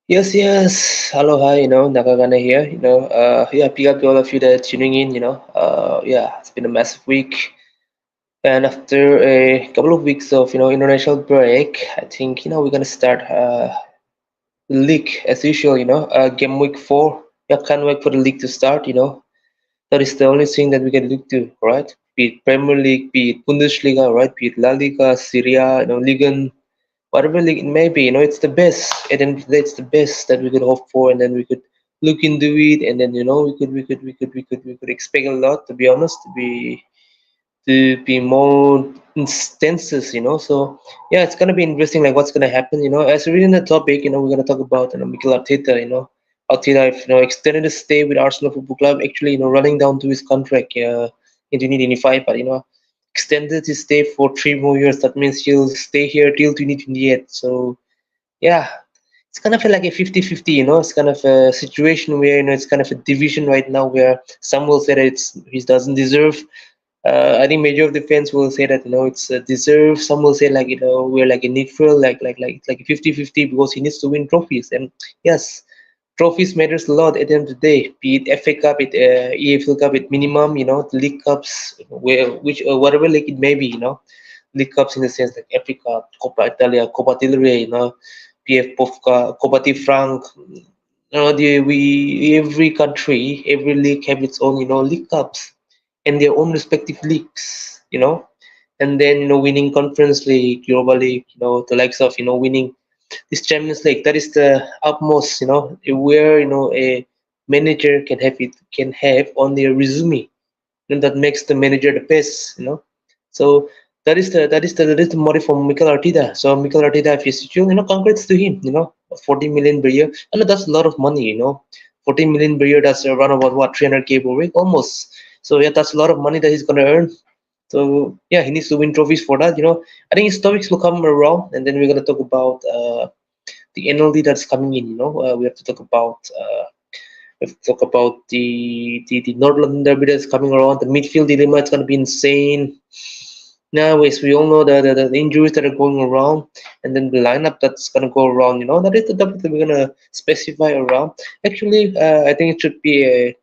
Yes, yes. Hello, hi, Nakagana here. Yeah, big up to all of you that are tuning in, yeah, it's been a massive week. And after a couple of weeks of, international break, I think, we're gonna start the league as usual, game week 4. Yeah, can't wait for the league to start, That is the only thing that we can look to, right? Be it Premier League, be it Bundesliga, right? Be it La Liga, Syria, Liga, whatever league it may be, it's the best. At the end of the day, it's the best that we could hope for, and then we could look into it, and then we could expect a lot. To be honest, to be more instances, So yeah, it's gonna be interesting, like what's gonna happen, As we read in the topic, we're gonna talk about Mikel Arteta, Arteta, if extended his stay with Arsenal Football Club, actually, running down to his contract in 2025, but extended his stay for 3 more years. That means he'll stay here till 2028. So yeah, it's kind of like a 50-50, It's kind of a situation where, it's kind of a division right now where some will say that he doesn't deserve. I think major of the fans will say that it's deserved. Some will say like we're like a neutral, like 50-50 because he needs to win trophies. And yes, trophies matters a lot at the end of the day. Be it FA Cup, it EFL Cup, it minimum, the League Cups, whatever league it may be, League Cups in the sense like FA Cup, Coppa Italia, Coppa del Rey, PF Povka, Coppa di Franc. Every country, every league have its own, league cups and their own respective leagues, and then winning Conference League, Europa League, the likes of winning this Champions League. That is the utmost, where a manager can have on their resume, and that makes the manager the best, So that is the motive for Mikel Arteta. So Mikel Arteta, if he's still, congrats to him, 40 million per year. I know that's a lot of money, 40 million per year. That's around about what 300K per week, almost. So yeah, that's a lot of money that he's gonna earn. So yeah, he needs to win trophies for that. I think his topics will come around, and then we're gonna talk about the NLD that's coming in. We have to talk about. We have to talk about the North London Derby that's coming around. The midfield dilemma, it's going to be insane. Now, as we all know, the injuries that are going around, and then the lineup that's going to go around, that is the topic that we're going to specify around. Actually, I think it should be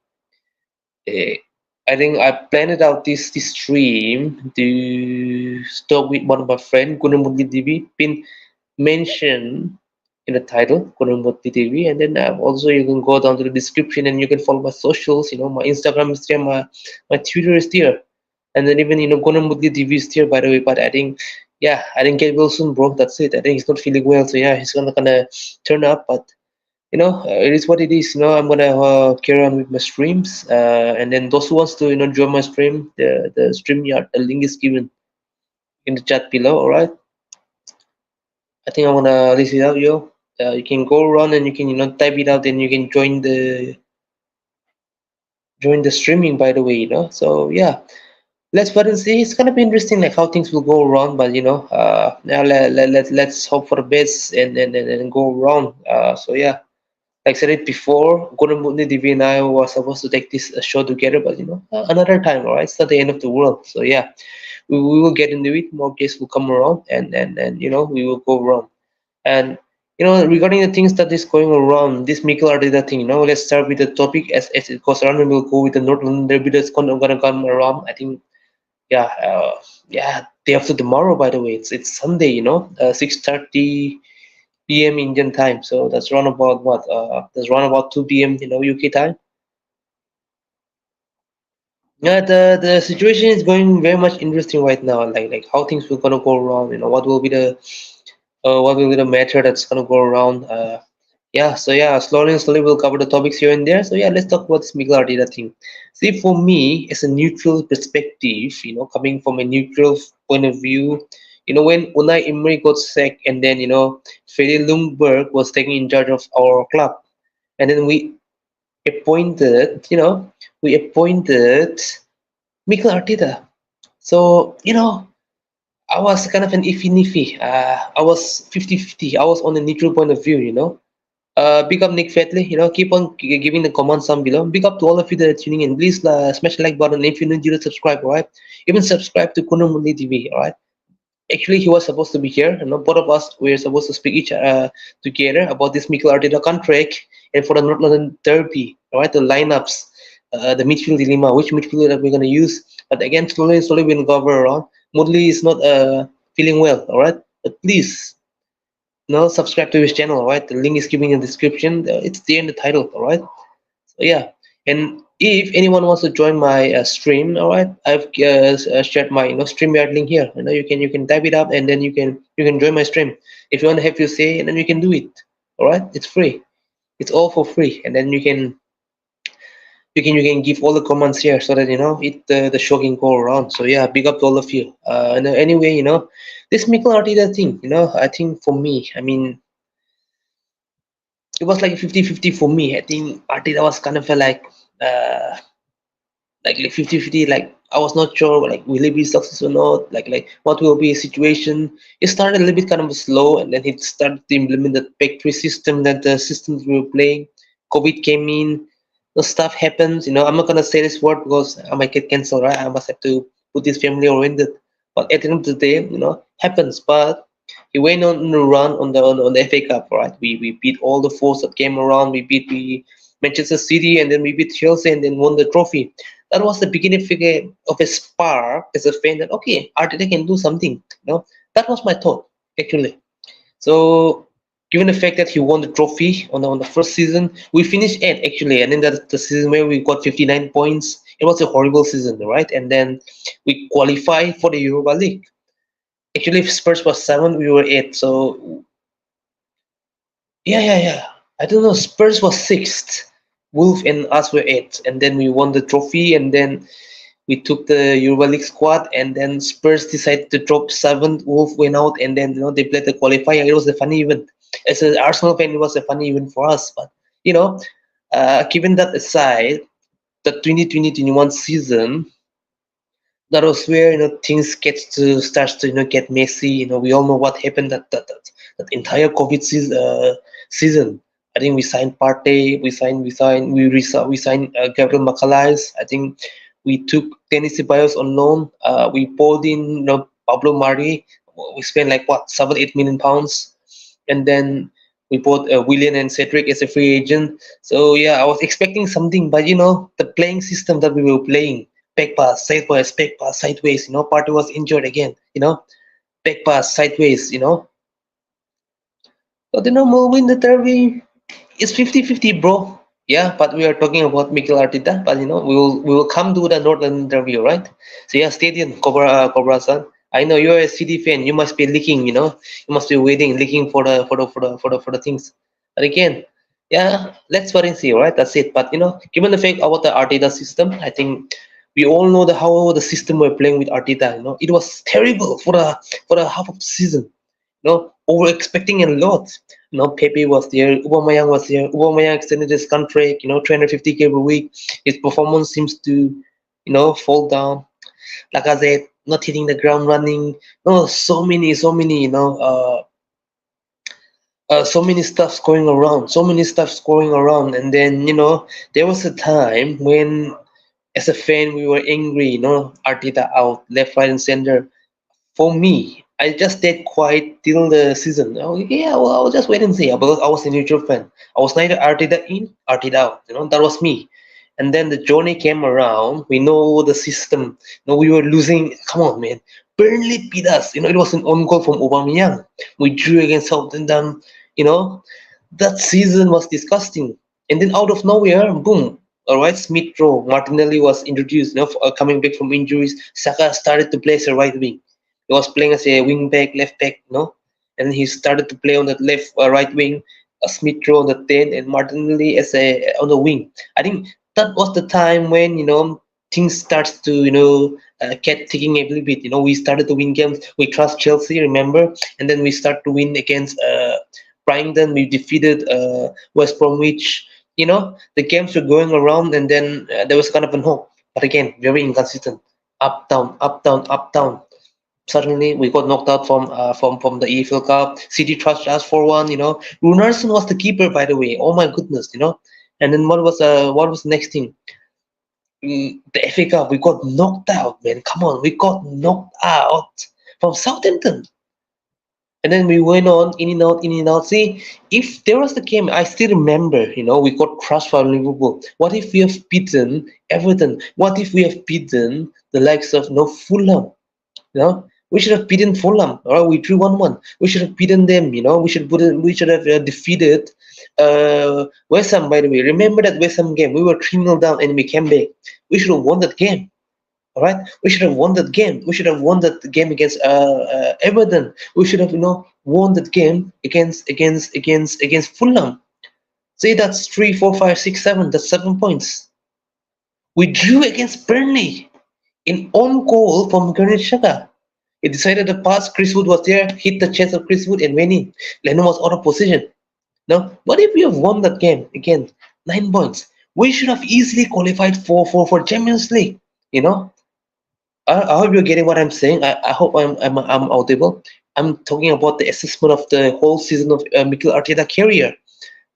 a I think I planned out this stream to talk with one of my friends, Gunamudi TV, been mentioned in the title, Gunamudi TV, and then also you can go down to the description and you can follow my socials, my Instagram is there, my Twitter is there, and then even Gunamudi TV is there, by the way. But I think, yeah, I think get well soon, bro. That's it. I think he's not feeling well, so yeah, he's gonna turn up, but it is what it is. I'm gonna carry on with my streams, and then those who wants to join my stream, the stream yard, the link is given in the chat below. All right, I think I'm gonna list it out, yo. You can go around and you can type it out, and you can join the streaming. By the way, so yeah. Let's wait and see. It's gonna be interesting, like how things will go around. But now let's hope for the best and go around. So yeah, like I said it before, Gordon Mutni, Divi, and I were supposed to take this show together, but another time, all right? It's not the end of the world. So yeah, we will get into it. More guests will come around, and we will go around. And regarding the things that is going around, this Mikel Arteta thing, let's start with the topic as it goes around, and we'll go with the North London Derby that's gonna come around. I think, yeah, day after tomorrow. By the way, it's Sunday. 6:30 p.m. Indian time. So that's around about what? That's around about 2 p.m. UK time. Yeah, the situation is going very much interesting right now. Like how things will gonna go around. What will be the matter that's gonna go around. Yeah. So yeah, slowly and slowly we'll cover the topics here and there. So yeah, let's talk about this Miguel Arteta thing. See, for me, as a neutral perspective, coming from a neutral point of view, when Unai Emery got sacked and then Freddie Ljungberg was taken in charge of our club, and then appointed, you know, we appointed Mikel Arteta. So, I was kind of an iffy-niffy. I was 50-50. I was on a neutral point of view. Big up Nick Fatley, keep on giving the comments down below. Big up to all of you that are tuning in. Please smash the like button if you need to subscribe, alright? Even subscribe to Kuno Mundi TV, alright? Actually, he was supposed to be here. Both of us were supposed to speak each together about this Mikel Arteta contract and for the North London Derby, all right, the lineups, the midfield dilemma, which midfielder that we're going to use. But again, slowly we'll go around. Moodley is not feeling well, all right. But please, subscribe to his channel, all right. The link is given in the description. It's there in the title, all right. So yeah, and if anyone wants to join my stream, all right, I've shared my StreamYard link here. You can type it up and then you can join my stream. If you want to have your say, and then you can do it. All right, it's free. It's all for free, and then you can give all the comments here so that the show can go around. So yeah, big up to all of you. And anyway, this Mikel Arteta thing, I think for me, I mean, it was like 50-50 for me. I think Arteta was kind of uh, like 50-50, like I was not sure like will he be successful or not, like what will be his situation. It started a little bit kind of slow, and then he started to implement the factory system, that the systems we were playing. COVID came in, the stuff happens. I'm not gonna say this word because I might get cancelled, right? I must have to put this family oriented, but at the end of the day, happens. But he went on the run on the FA Cup, right? We beat all the fours that came around. We Manchester City, and then we beat Chelsea, and then won the trophy. That was the beginning of a spark as a fan that okay, Arteta can do something. That was my thought actually. So given the fact that he won the trophy on the first season, we finished eighth actually, and then that's the season where we got 59 points. It was a horrible season, right? And then we qualified for the Europa League. Actually, if Spurs was seven, we were eighth. So yeah. I don't know. Spurs was sixth. Wolf and us were eighth, and then we won the trophy, and then we took the Europa League squad, and then Spurs decided to drop seventh. Wolf went out, and then they played the qualifier. It was a funny event. As an Arsenal fan, it was a funny event for us. But you know, given that aside, the 2020-21 season, that was where things starts to get messy. We all know what happened that entire COVID season. I think we signed Partey, we signed Gabriel Magalhaes. I think we took Dennis Ceballos on loan. We poured in Pablo Mari. We spent like what 7-8 million pounds, and then we bought Willian and Cedric as a free agent. So yeah, I was expecting something, but the playing system that we were playing, back pass, sideways, back pass, sideways. Partey was injured again. Back pass, sideways. But moving the derby, it's 50-50, bro. Yeah, but we are talking about Mikel Arteta. But we will come to the Northern Derby, right? So yeah, stadium, Cobra San. I know you're a City fan. You must be licking. You must be waiting, licking for the things. But again, yeah, let's wait and see, right? That's it. But given the fact about the Arteta system, I think we all know how the system we're playing with Arteta. It was terrible for the half of the season. Over expecting a lot. Pepe was there, Aubameyang was there. Aubameyang extended his contract, 350K per week. His performance seems to, fall down. Like I said, not hitting the ground running. No, so many, so many stuffs going around, and then there was a time when, as a fan, we were angry. Arteta out, left, right, and center. For me, I just stayed quiet till the season. Oh, yeah, well, I'll just wait and see because I was a neutral fan. I was neither Arteta in, Arteta out. That was me. And then the journey came around. We know the system. We were losing. Come on, man. Burnley beat us. It was an own goal from Aubameyang. We drew against Southampton. You know, that season was disgusting. And then out of nowhere, boom. All right, Smith Rowe, Martinelli was introduced. Coming back from injuries, Saka started to play as a right wing. He was playing as a wing back, left back, and he started to play on the left, right wing. Smith Rowe on the 10, and Martinelli as a on the wing. I think that was the time when things starts to get ticking a little bit. We started to win games. We trust Chelsea, remember, and then we start to win against Brighton. We defeated West Bromwich. The games were going around, and then there was kind of an hope, but again, very inconsistent. Up down, up down, up down. Suddenly we got knocked out from the EFL Cup. City trusted us for one. Runarsson was the keeper, by the way. Oh my goodness. And then what was the next thing? The FA Cup, we got knocked out, man. Come on, we got knocked out from Southampton. And then we went on in and out, in and out. See, if there was the game, I still remember, we got crushed by Liverpool. What if we have beaten Everton? What if we have beaten the likes of Fulham? We should have beaten Fulham. All right, we drew 1-1. We should have beaten them. We should have defeated West Ham. By the way, remember that West Ham game? We were 3-0 down and we came back. We should have won that game. All right, we should have won that game. We should have won that game against Everton. We should have, won that game against Fulham. See, that's 3, 4, 5, 6, 7. That's 7 points. We drew against Burnley in on goal from Granit Xhaka. He decided to pass. Chris Wood was there, hit the chest of Chris Wood and went in. Lennon was out of position. Now, what if we have won that game again? 9 points. We should have easily qualified for Champions League. I hope you're getting what I'm saying. I hope I'm audible. I'm talking about the assessment of the whole season of Mikel Arteta career.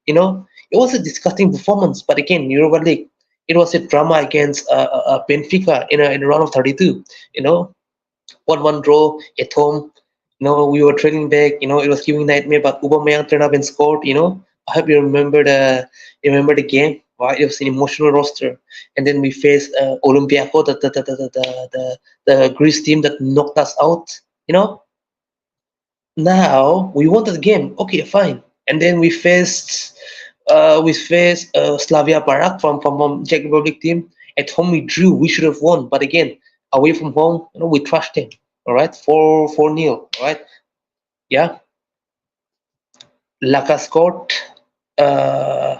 It was a disgusting performance, but again, Europa League, it was a drama against Benfica in a round of 32. 1-1 draw at home. We were trailing back. It was giving nightmare, but Aubameyang turned up and scored. I hope you remember the game. Right, it was an emotional roster, and then we faced Olympiacos, the Greece team that knocked us out. Now we won the game. Okay, fine. And then we faced Slavia Prague from Czech Republic team. At home we drew. We should have won, but again, away from home, we trashed them. All right, 4-0. All right, yeah. Laka scored. Uh,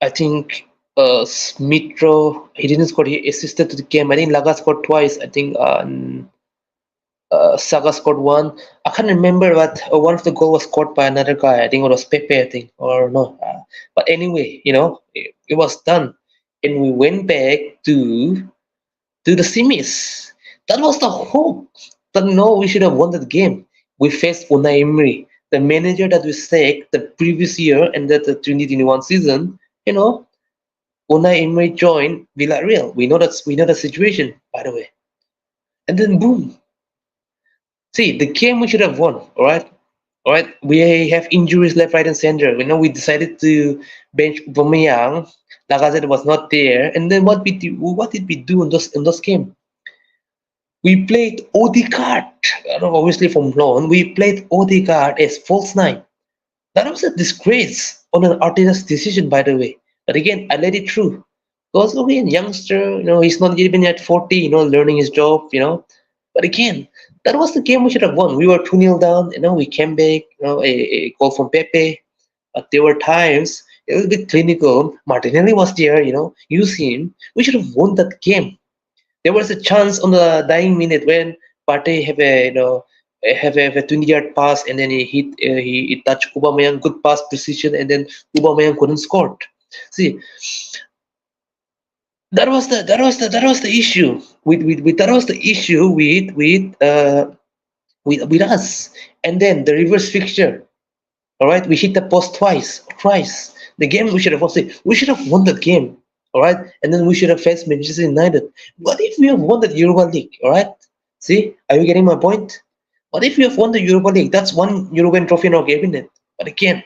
I think Smithrow, he didn't score. He assisted to the game. I think Laga scored twice. I think Saga scored one. I can't remember, but one of the goal was scored by another guy. I think it was Pepe. I think or no. But anyway, it was done, and we went back to the semis. That was the hope. But no, we should have won that game. We faced Unai Emery, the manager that we sacked the previous year and the 2021 season. Unai Emery joined Villarreal. We know the situation, by the way. And then boom. See, the game we should have won. All right. All right. We have injuries left, right, and center. We decided to bench Aubameyang. Lacazette was not there. And then what did we do in those game? We played Odegaard, obviously from loan. We played Odegaard as false nine. That was a disgrace on an Arteta's decision, by the way. But again, I let it through. Because again, youngster, he's not even yet 40, learning his job, But again, that was the game we should have won. We were 2-0 down, we came back, a goal from Pepe. But there were times, a little bit clinical. Martinelli was there, use him. We should have won that game. There was a chance on the dying minute when Partey have a 20-yard pass and then he touched Aubameyang, good pass precision, and then Aubameyang couldn't score. See, that was the issue with us. And then the reverse fixture. All right, we hit the post twice. The game we should have won. We should have won that game. All right, and then we should have faced Manchester United. What if we have won the Europa League? All right, see, are you getting my point? What if we have won the Europa League? That's one European trophy in our cabinet. But again,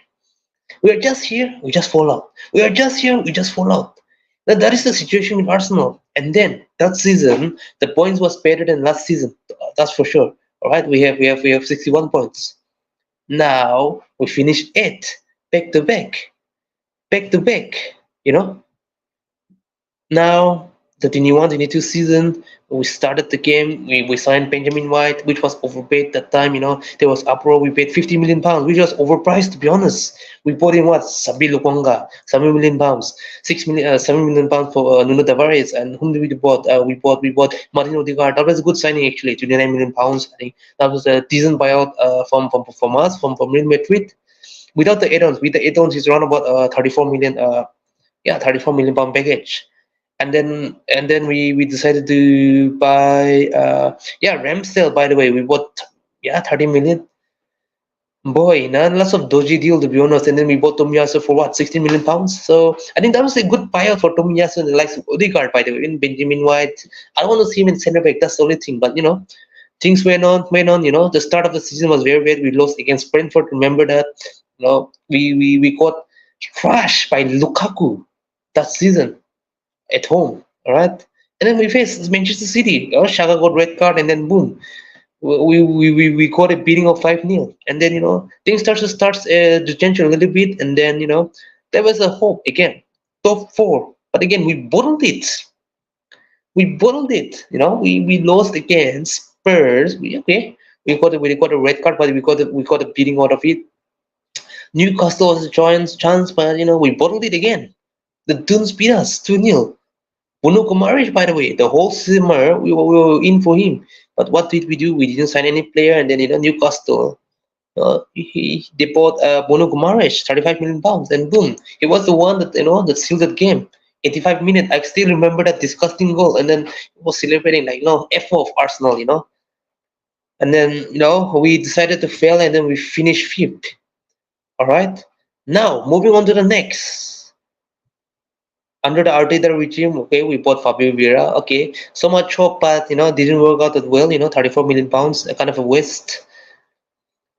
we are just here, we just fall out. We are just here, we just fall out. That is the situation with Arsenal. And then that season, the points was better than last season. That's for sure. All right, we have 61 points. Now we finished 8 back to back. Now the 21-22 season, we started the game. We signed Benjamin White, which was overpaid that time. There was uproar. We paid 50 million pounds, which was overpriced, to be honest. We bought in what? Sabi Lukonga, 7 million pounds, 7 million pounds for Nuno Tavares. And whom did we bought? We bought Martin Odegaard. That was a good signing actually. 29 million pounds. I think that was a decent buyout from us from Real Madrid. Without the add-ons, with the add-ons, it's around about 34 million. 34 million pound package. And then we decided to buy Ramsdale. By the way, we bought 30 million. Boy, lots of dodgy deal, to be honest. And then we bought Tomiyasu for what, 16 million pounds. So I think that was a good buyout for Tomiyasu and the likes of Odegaard. By the way, in Benjamin White, I don't want to see him in centre back. That's the only thing. But Things went on. The start of the season was very bad. We lost against Brentford. Remember that? We got trashed by Lukaku that season at home. All right, and then we faced Manchester City. Shaka got red card, and then boom, we got a beating of 5-0. And then things starts to change a little bit, and then there was a hope again, top four. But again, we bottled it. We lost against Spurs. We got a red card, but we got a beating out of it. Newcastle was a chance, but we bottled it again. The Dunes beat us 2-0. Bruno Guimaraes, by the way, the whole summer we were in for him. But what did we do? We didn't sign any player, and then Newcastle. They bought Bruno Guimaraes, 35 million pounds, and boom, he was the one that sealed that game. 85 minutes. I still remember that disgusting goal, and then he was celebrating like F of Arsenal. And then we decided to fail, and then we finished fifth. All right. Now moving on to the next. Under the Arteta regime, okay, we bought Fabio Vieira. Okay, so much hope, but didn't work out that well. 34 million pounds, kind of a waste.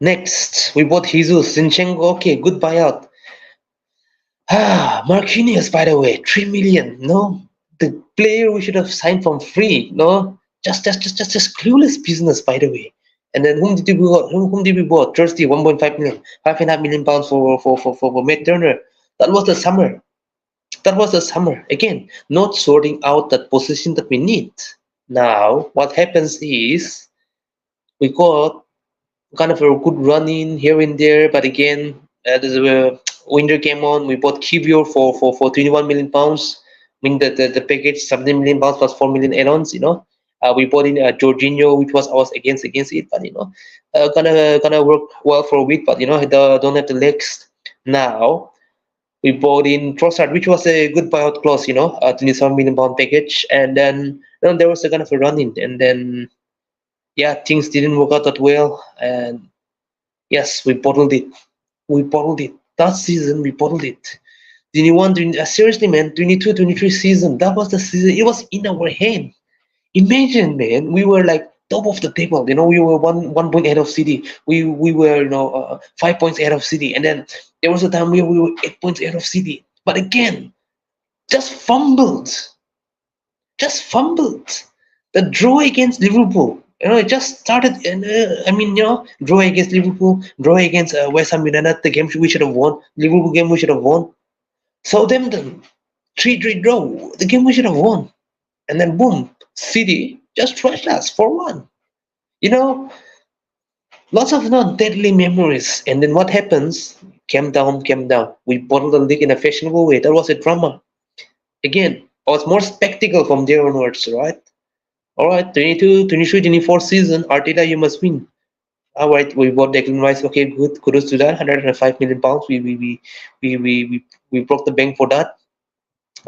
Next, we bought Jesus Zinchenko. Okay, good buyout. Marquinhos, by the way, 3 million. No, the player we should have signed from free. No, just clueless business, by the way. And then whom did we bought? Whom did we bought? Thursday, 1.5 million, 5.5 million pounds for Matt Turner. That was the summer. That was the summer. Again, not sorting out that position that we need. Now, what happens is we got kind of a good run in here and there, but again, there's a winter came on. We bought Kivior for 21 million pounds. I mean the package 17 million pounds plus 4 million add-ons. We bought in Jorginho, which was I was against it, but gonna work well for a week, but don't have the legs now. We bought in Trossard, which was a good buyout clause, 27 million pound package, and then there was a kind of a run in, and then yeah, things didn't work out that well, and yes, we bottled it. We bottled it. That season, we bottled it. 21, seriously, man, 22, 23 season, that was the season. It was in our hand. Imagine, man, we were like top of the table. We were one point ahead of City. We were 5 points ahead of City, and then there was a time where we were 8 points ahead of City. But again, just fumbled, just fumbled. The draw against Liverpool. It just started, and draw against Liverpool, draw against West Ham United, the game we should have won. Liverpool game we should have won. Southampton, 3-3 draw, the game we should have won. And then boom, City just trashed us 4-1. Lots of deadly memories. And then what happens? Came down. We bottled the league in a fashionable way. That was a drama. Again, it was more spectacle from there onwards, right? All right, 22, 23, 24 season, Arteta, you must win. All right, we bought Declan Rice. Okay, good. Kudos to that. 105 million pounds. We broke the bank for that.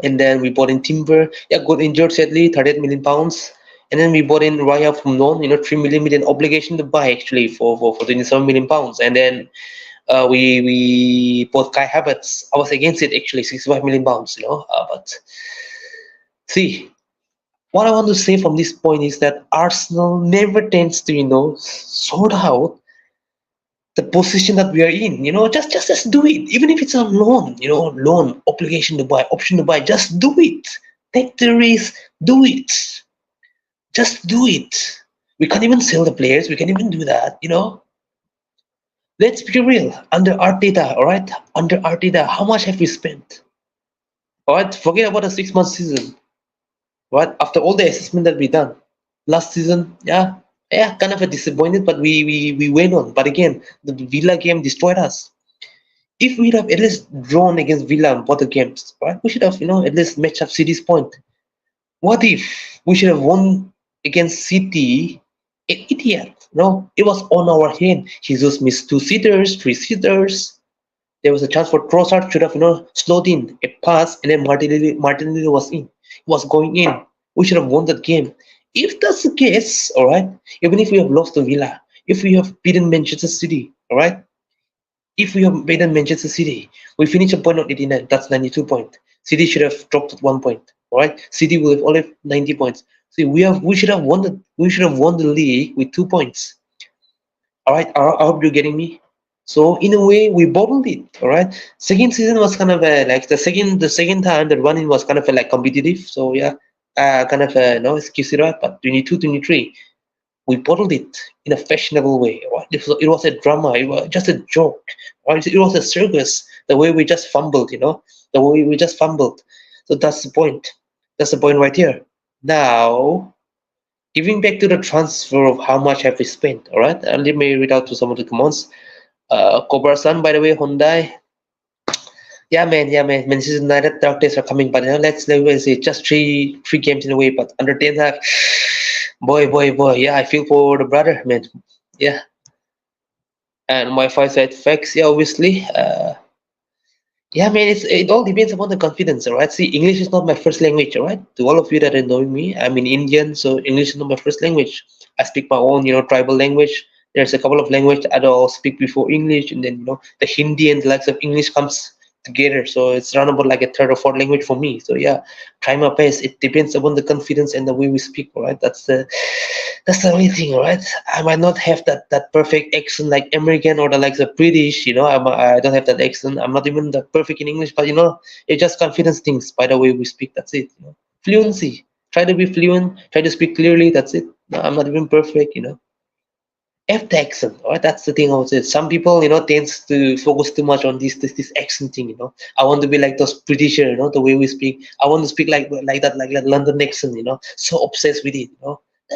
And then we bought in Timber. Yeah, got injured sadly, 38 million pounds. And then we bought in Raya from Non, 3 million obligation to buy actually for 27 million pounds. And then we bought Kai Havertz. I was against it actually, 65 million pounds, but see, what I want to say from this point is that Arsenal never tends to, sort out the position that we are in. Just do it. Even if it's a loan, loan, obligation to buy, option to buy, just do it. Take the risk, do it. Just do it. We can't even sell the players, we can't even do that, Let's be real. Under Arteta, all right? Under Arteta, how much have we spent? All right, forget about the 6 month season. Right? After all the assessment that we done last season, yeah, kind of a disappointed, but we went on. But again, the Villa game destroyed us. If we'd have at least drawn against Villa in both the games, right? We should have, at least matched up City's point. What if we should have won against City? An idiot. It was on our hand. Jesus missed 2-seaters, 3-seaters. There was a chance for Trossard, should have slowed in a pass, and then Martinelli was in. Was going in. We should have won that game. If that's the case, all right, even if we have lost to Villa, if we have beaten Manchester City, all right, if we have beaten Manchester City, we finish a point on 89. That's 92 points. City should have dropped at 1 point. All right, City will have only 90 points. See, we should have won the league with 2 points. All right, I hope you're getting me. So in a way, we bottled it. All right. Second season was kind of like the second time the running was kind of like competitive. So yeah, kind of no excuse it up. But 22, 23, we bottled it in a fashionable way. Right? It was a drama. It was just a joke. Right? It was a circus. The way we just fumbled, the way we just fumbled. So that's the point. That's the point right here. Now, giving back to the transfer of how much have we spent, all right? Let me read out to some of the comments. Cobra-san, by the way, Hyundai. Yeah, man. Manchester United dark days are coming, but let's see, just three games in a way. But under 10 half, boy. Yeah, I feel for the brother, man. Yeah, and Wi-Fi side facts. Yeah, obviously. Yeah, man, it all depends upon the confidence, all right? See, English is not my first language, all right? To all of you that are knowing me, I'm an Indian, so English is not my first language. I speak my own, tribal language. There's a couple of language that I'll speak before English, and then the Hindi and the likes of English comes together. So it's around about like a third or fourth language for me. So yeah, try my best. It depends upon the confidence and the way we speak, all right? That's the only thing, right? I might not have that perfect accent like American or the likes of British, I don't have that accent. I'm not even that perfect in English, but it's just confidence things by the way we speak. That's it. Fluency. Try to be fluent. Try to speak clearly. That's it. No, I'm not even perfect. F the accent, right? That's the thing I would say. Some people, tends to focus too much on this accent thing. I want to be like those Britisher, the way we speak. I want to speak like that London accent. So obsessed with it.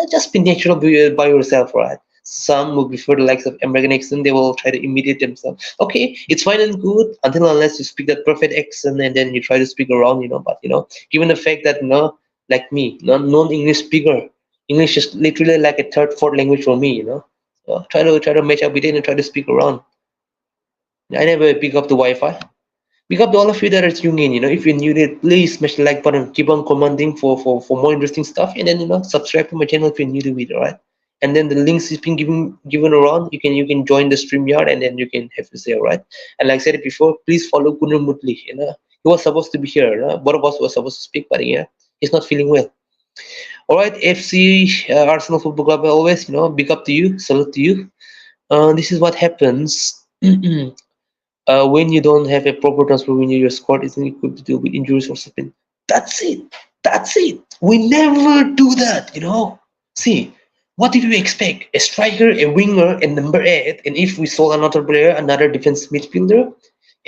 Just be natural by yourself, right? Some will prefer the likes of American accent. They will try to imitate themselves. Okay, it's fine and good until unless you speak that perfect accent and then you try to speak around. But given the fact that like me, non-English speaker, English is literally like a third, fourth language for me. Try to match up with it and try to speak around. I never pick up the Wi-Fi. Pick up to all of you that are tuning in. If you're new to it, please smash the like button. Keep on commenting for more interesting stuff, and then subscribe to my channel if you're new to it. All right. And then the links is being given around. You can join the StreamYard, and then you can have to say, all right. And like I said it before, please follow Kunal Mutli. He was supposed to be here. Both of us were supposed to speak, but yeah, he's not feeling well. All right, FC Arsenal Football Club, always big up to you, salute to you. This is what happens when you don't have a proper transfer window. Your squad isn't equipped to deal with injuries or something. That's it. That's it. We never do that. See, what did we expect? A striker, a winger, and number 8. And if we sold another player, another defense midfielder,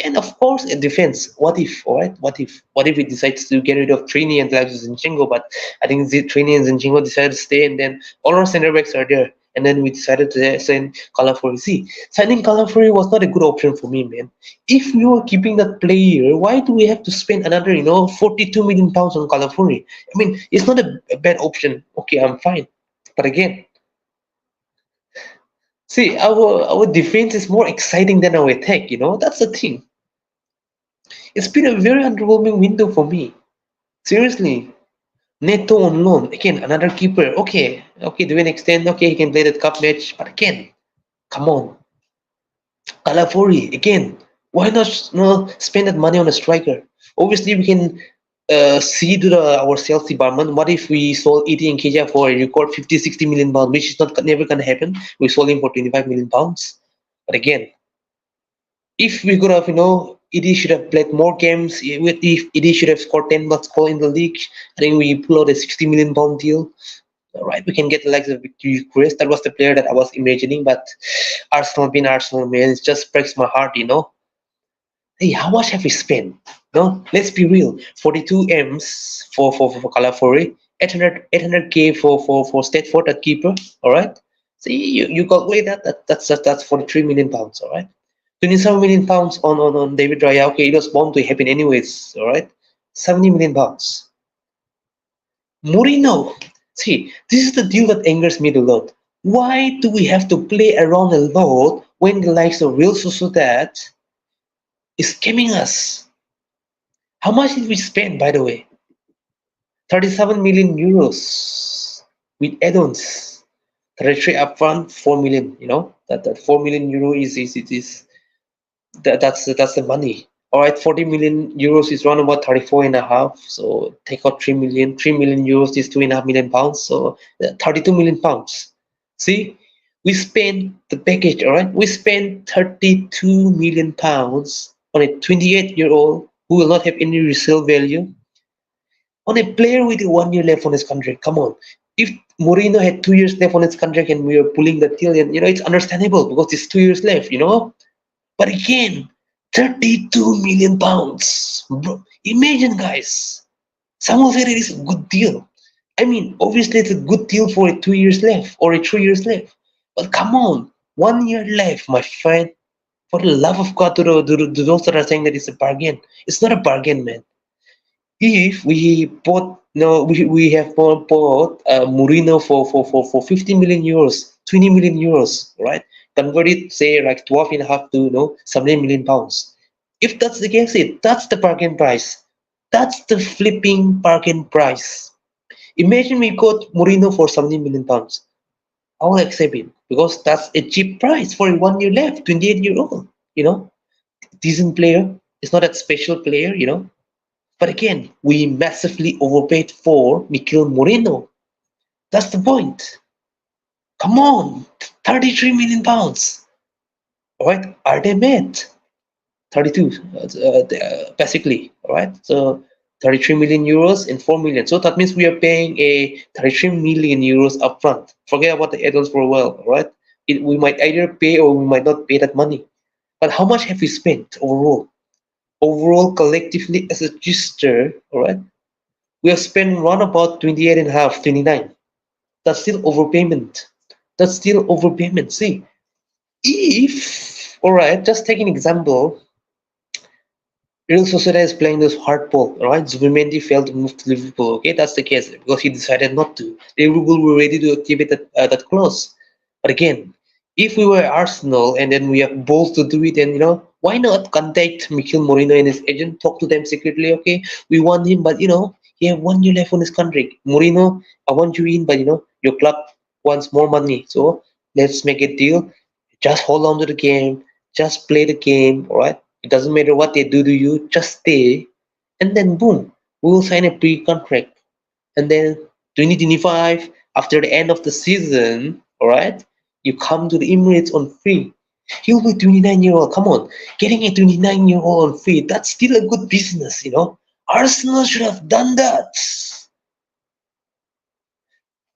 and of course, a defense. What if, all right? What if? What if we decide to get rid of Trini and Zinchenko? But I think Trini and Zinchenko decided to stay, and then all our center backs are there. And then we decided to sign Calafuri. See, signing Calafuri was not a good option for me, man. If we were keeping that player, why do we have to spend another, 42 million pounds on Calafuri? I mean, it's not a bad option. Okay, I'm fine. But again, see, our defense is more exciting than our attack. That's the thing. It's been a very underwhelming window for me. Seriously. Neto on loan. Again, another keeper. Okay, to an extent, okay, he can play that cup match. But again, come on. Calafori, again, why not spend that money on a striker? Obviously, we can see to our sales department. What if we sold ET and Keja for a record 50, 60 million pounds, which is not never gonna happen. We sold him for 25 million pounds. But again, if we could have, ED should have played more games. If ED should have scored 10 plus goal in the league, I think we pull out a 60 million pound deal. All right, we can get the likes of Victor Chris. That was the player that I was imagining, but Arsenal being Arsenal, man, it just breaks my heart. Hey, how much have we spent? No, let's be real. 42 M's for Calafori, 800K for Stedford at keeper. All right. See, you calculate that's 43 million pounds. All right. 27 million pounds on David Raya. Okay, it was bound to happen anyways. All right. 70 million pounds. Mourinho. See, this is the deal that angers me the lot. Why do we have to play around a lot when the likes of Real Sociedad is scamming us? How much did we spend, by the way? 37 million euros with add-ons. 33 upfront, 4 million. That 4 million euro is that's the money. All right, 40 million euros is around about 34 and a half. So take out 3 million. 3 million euros is 2.5 million pounds. So 32 million pounds. See, we spent the package, all right? We spent 32 million pounds on a 28-year-old who will not have any resale value, on a player with 1 year left on his contract. Come on. If Mourinho had 2 years left on his contract and we were pulling the deal, and it's understandable because it's 2 years left. But again, 32 million pounds. Bro, imagine, guys. Some will say it is a good deal. I mean, obviously, it's a good deal for a 2 years left or a 3 years left. But come on, 1 year left, my friend. For the love of God, to those that are saying that it's a bargain, it's not a bargain, man. If we bought, no, we have bought Mourinho for 50 million euros, 20 million euros, right? Convert it, say, like 12 and a half to, 70 million pounds. If that's the case, that's the bargain price. That's the flipping bargain price. Imagine we got Mourinho for 70 million pounds. I will accept it because that's a cheap price for a 1 year left, 28-year-old, decent player. It's not that special player. But again, we massively overpaid for Mikel Moreno. That's the point. Come on, 33 million pounds. All right, are they mad? 32, basically. All right, so 33 million euros and 4 million. So that means we are paying a 33 million euros upfront. Forget about the add-ons for a while. All right, we might either pay or we might not pay that money. But how much have we spent overall? Overall, collectively as a register, all right, we have spent around about 28 and a half, 29. That's still overpayment. That's still overpayment. See, if, all right, just take an example. Real Sociedad is playing this hardball, all right? Zubimendi failed to move to Liverpool, okay? That's the case because he decided not to. Liverpool were ready to activate that clause. But again, if we were Arsenal and then we have balls to do it, and why not contact Mikel Moreno and his agent, talk to them secretly, okay? We want him, but he have 1 year left on his contract. Moreno, I want you in, but your club wants more money. So let's make a deal. Just hold on to the game, just play the game, all right? It doesn't matter what they do to you, just stay. And then boom, we will sign a pre-contract. And then 2025, after the end of the season, all right, you come to the Emirates on free. He'll be 29-year-old. Come on, getting a 29-year-old on free, that's still a good business. Arsenal should have done that.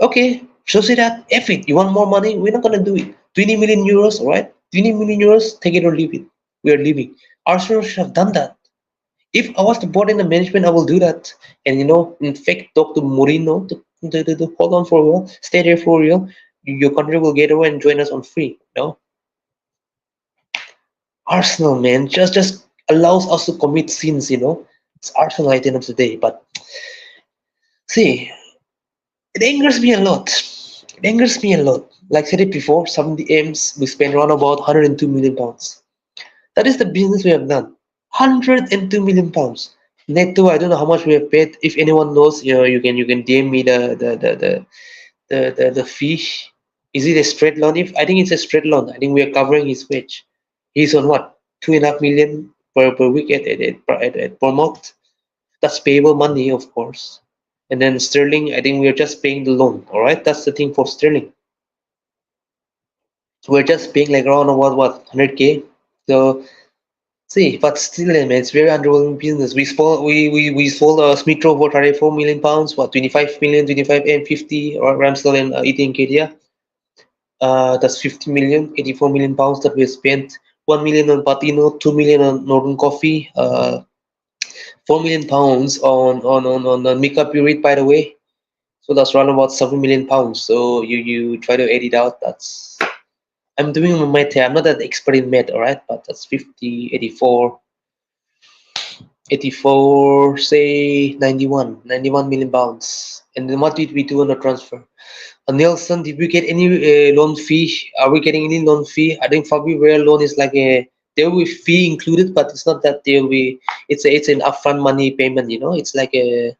Okay, so say that, F it, you want more money? We're not gonna do it. 20 million euros, all right? 20 million euros, take it or leave it. We are leaving. Arsenal should have done that. If I was the board and the management, I will do that. And in fact, talk to Mourinho to hold on for a while, stay there for a while. Your country will get away and join us on free. Arsenal, man, just allows us to commit sins. It's Arsenal at the end of the day. But see, it angers me a lot. It angers me a lot. Like I said it before, 70 M's, we spent around about 102 million pounds. That is the business we have done. 102 million pounds. Netto, I don't know how much we have paid. If anyone knows, you can DM me the fee. Is it a straight loan? If I think it's a straight loan, I think we are covering his wage. He's on what? 2.5 million per week per month. That's payable money, of course. And then Sterling, I think we are just paying the loan. All right, that's the thing for Sterling. So we're just paying like around what 100k. So see, but still, man, it's very underwhelming business. We sold Smith Rowe for 34 million pounds. What 25 million, 25 and 50, or Ramsdale and Eating Kedia. That's 50 million, 84 million pounds that we spent. 1 million on Patino, 2 million on Northern Coffee, 4 million pounds on Mika Purit, by the way. So that's around about 7 million pounds. So you try to edit out. I'm doing my math here. I'm not that expert in math, all right, but that's 50, 84, say 91 million pounds. And then what did we do on the transfer? Nelson, did we get any loan fee? Are we getting any loan fee? I think Fabio loan is like there will be fee included, but it's not that there will be. It's an upfront money payment. It's like a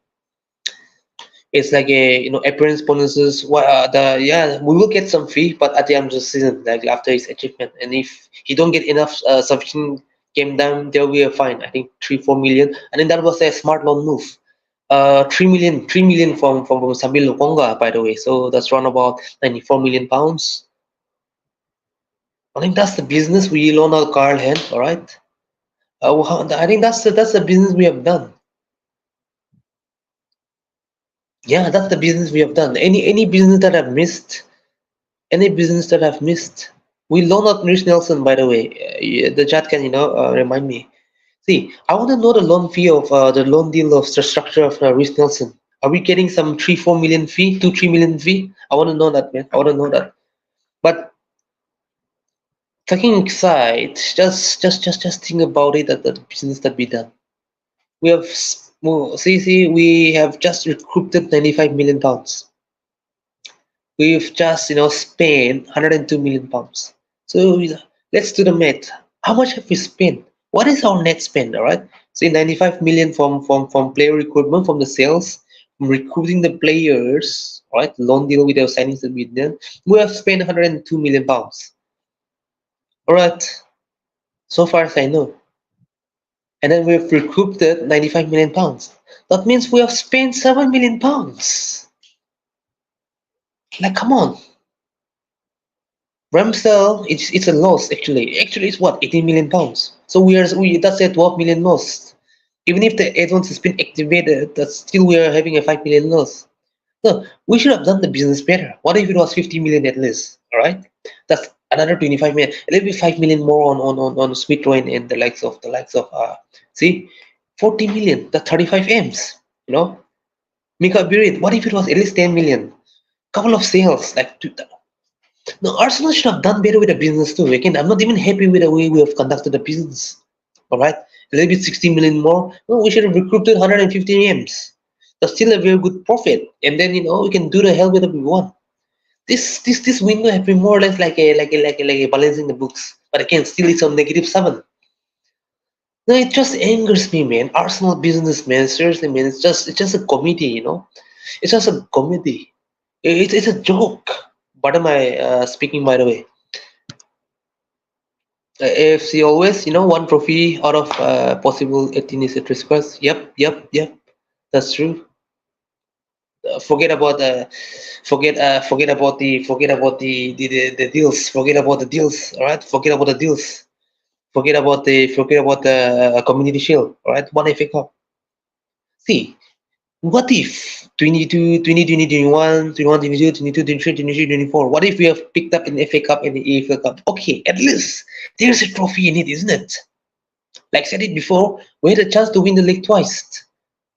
appearance bonuses. We will get some fee, but at the end of the season, like after his achievement, and if he don't get enough sufficient Came down, there we were fine. I think 3 4 million, and then that was a smart loan move. 3 million from Sabil Lukonga, by the way. So that's around about 94 million pounds. I think that's the business we loan out Carl Hen. All right. I think that's the business we have done. Yeah, that's the business we have done. Any business that I've missed, any business that I've missed. We loan out Rich Nelson, by the way. Yeah, the chat can remind me. See, I want to know the loan fee of the loan deal of the structure of Rich Nelson. Are we getting some 3 4 million fee, 2 3 million fee? I want to know that, man. I want to know that. But talking aside, just think about it at the business that we done. We have see, we have just recruited 95 million pounds. We've just spent 102 million pounds. So let's do the math. How much have we spent? What is our net spend? All right. So 95 million from player recruitment, from the sales, from recruiting the players. All right. Loan deal with our signings that we did. We have spent 102 million pounds. All right. So far as I know. And then we've recruited 95 million pounds. That means we have spent 7 million pounds. Like, come on. Ramsdale, it's a loss actually. Actually, it's what, 18 million pounds. So we that's a 12 million loss. Even if the add-ons has been activated, that's still we are having a 5 million loss. No, we should have done the business better. What if it was 50 million at least? All right, that's another 25 million. A little bit 5 million more on Smith Rowe and the likes of see, 40 million. That's 35 M's. You know, Mika Birit. What if it was at least 10 million? Couple of sales like no, Arsenal should have done better with the business too. Again, I'm not even happy with the way we have conducted the business. All right, a little bit 60 million more. No, we should have recruited 150 M's. That's still a very good profit, and then we can do the hell with it we want. This window has been more or less like a balancing the books, but again, still it's on -7. No, it just angers me, man. Arsenal business, man. Seriously, man. It's just a comedy. It's just a comedy. It's a joke. What am I speaking, by the way? AFC always, one trophy out of possible 18 is a trespass. Yep. That's true. Forget about the deals. Forget about the deals. All right. Forget about the deals. Forget about the community shield. All right. One FA Cup. See, what if 22, 20, 20, 21, 21, 22, 22, 23, 23, 24? What if we have picked up an FA Cup and the AFL Cup? Okay, at least there's a trophy in it, isn't it? Like I said it before, we had a chance to win the league twice.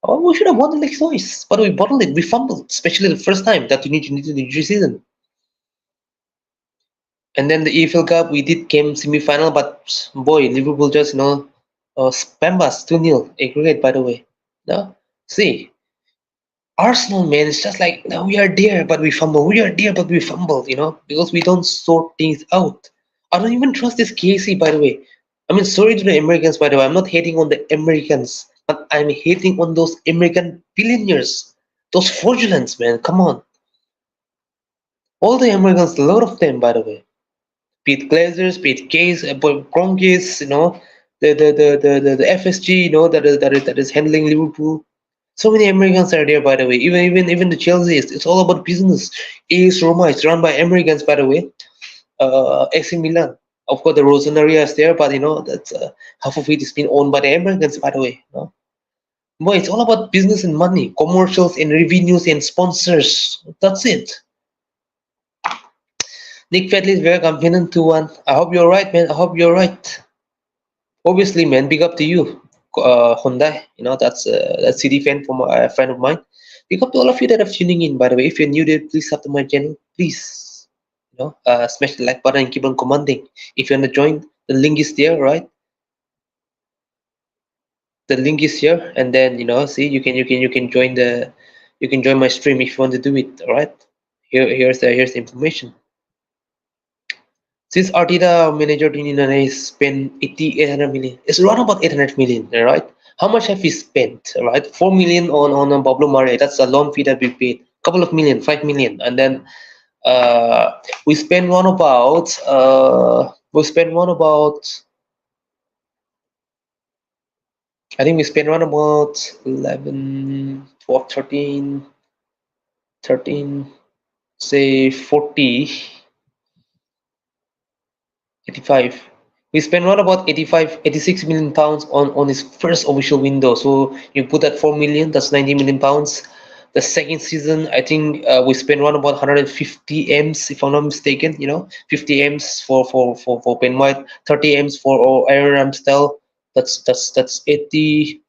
Oh, we should have won the league twice, but we bottled it. We fumbled, especially the first time that 2023 season. And then the EFL Cup, we did came semi-final, but boy, Liverpool just spam us 2-0 aggregate. By the way, no, see, Arsenal, man, it's just like, no, we are there, but we fumble. We are there, but we fumble, because we don't sort things out. I don't even trust this KC, by the way. I mean, sorry to the Americans, by the way. I'm not hating on the Americans, but I'm hating on those American billionaires, those fraudulents, man. Come on. All the Americans, a lot of them, by the way. Pete Glazers, Pete Case, Kronkis, the FSG, that is handling Liverpool. So many Americans are there, by the way. Even the Chelsea, it's all about business. AS Roma is run by Americans, by the way. AC Milan, of course, the Rossoneri is there, but that's half of it is being owned by the Americans, by the way. Boy, it's all about business and money, commercials and revenues and sponsors. That's it. Nick Fedley is very confident 2-1. I hope you're right, man. I hope you're right. Obviously, man, big up to you, Hyundai. That's CD fan from a friend of mine. Big up to all of you that are tuning in. By the way, if you're new there, please sub to my channel. Please, smash the like button and keep on commanding. If you want to join, the link is there, right? The link is here, and then see, you can join my stream if you want to do it. All right. Here's the information. Since Arteta manager has spent 800 million, it's around about 800 million, right? How much have we spent, right? 4 million on Pablo Mari. That's a loan fee that we paid. Couple of million, 5 million, and then we spent one about I think we spent around about 11, 12, 13, 13, say 40, 85. We spent around about 85, 86 million pounds on his first official window. So you put that 4 million, that's 90 million pounds. The second season, I think we spent around about 150 M's, if I'm not mistaken, 50 M's for Ben White, 30 M's for Aaron Ramsdale. That's 80,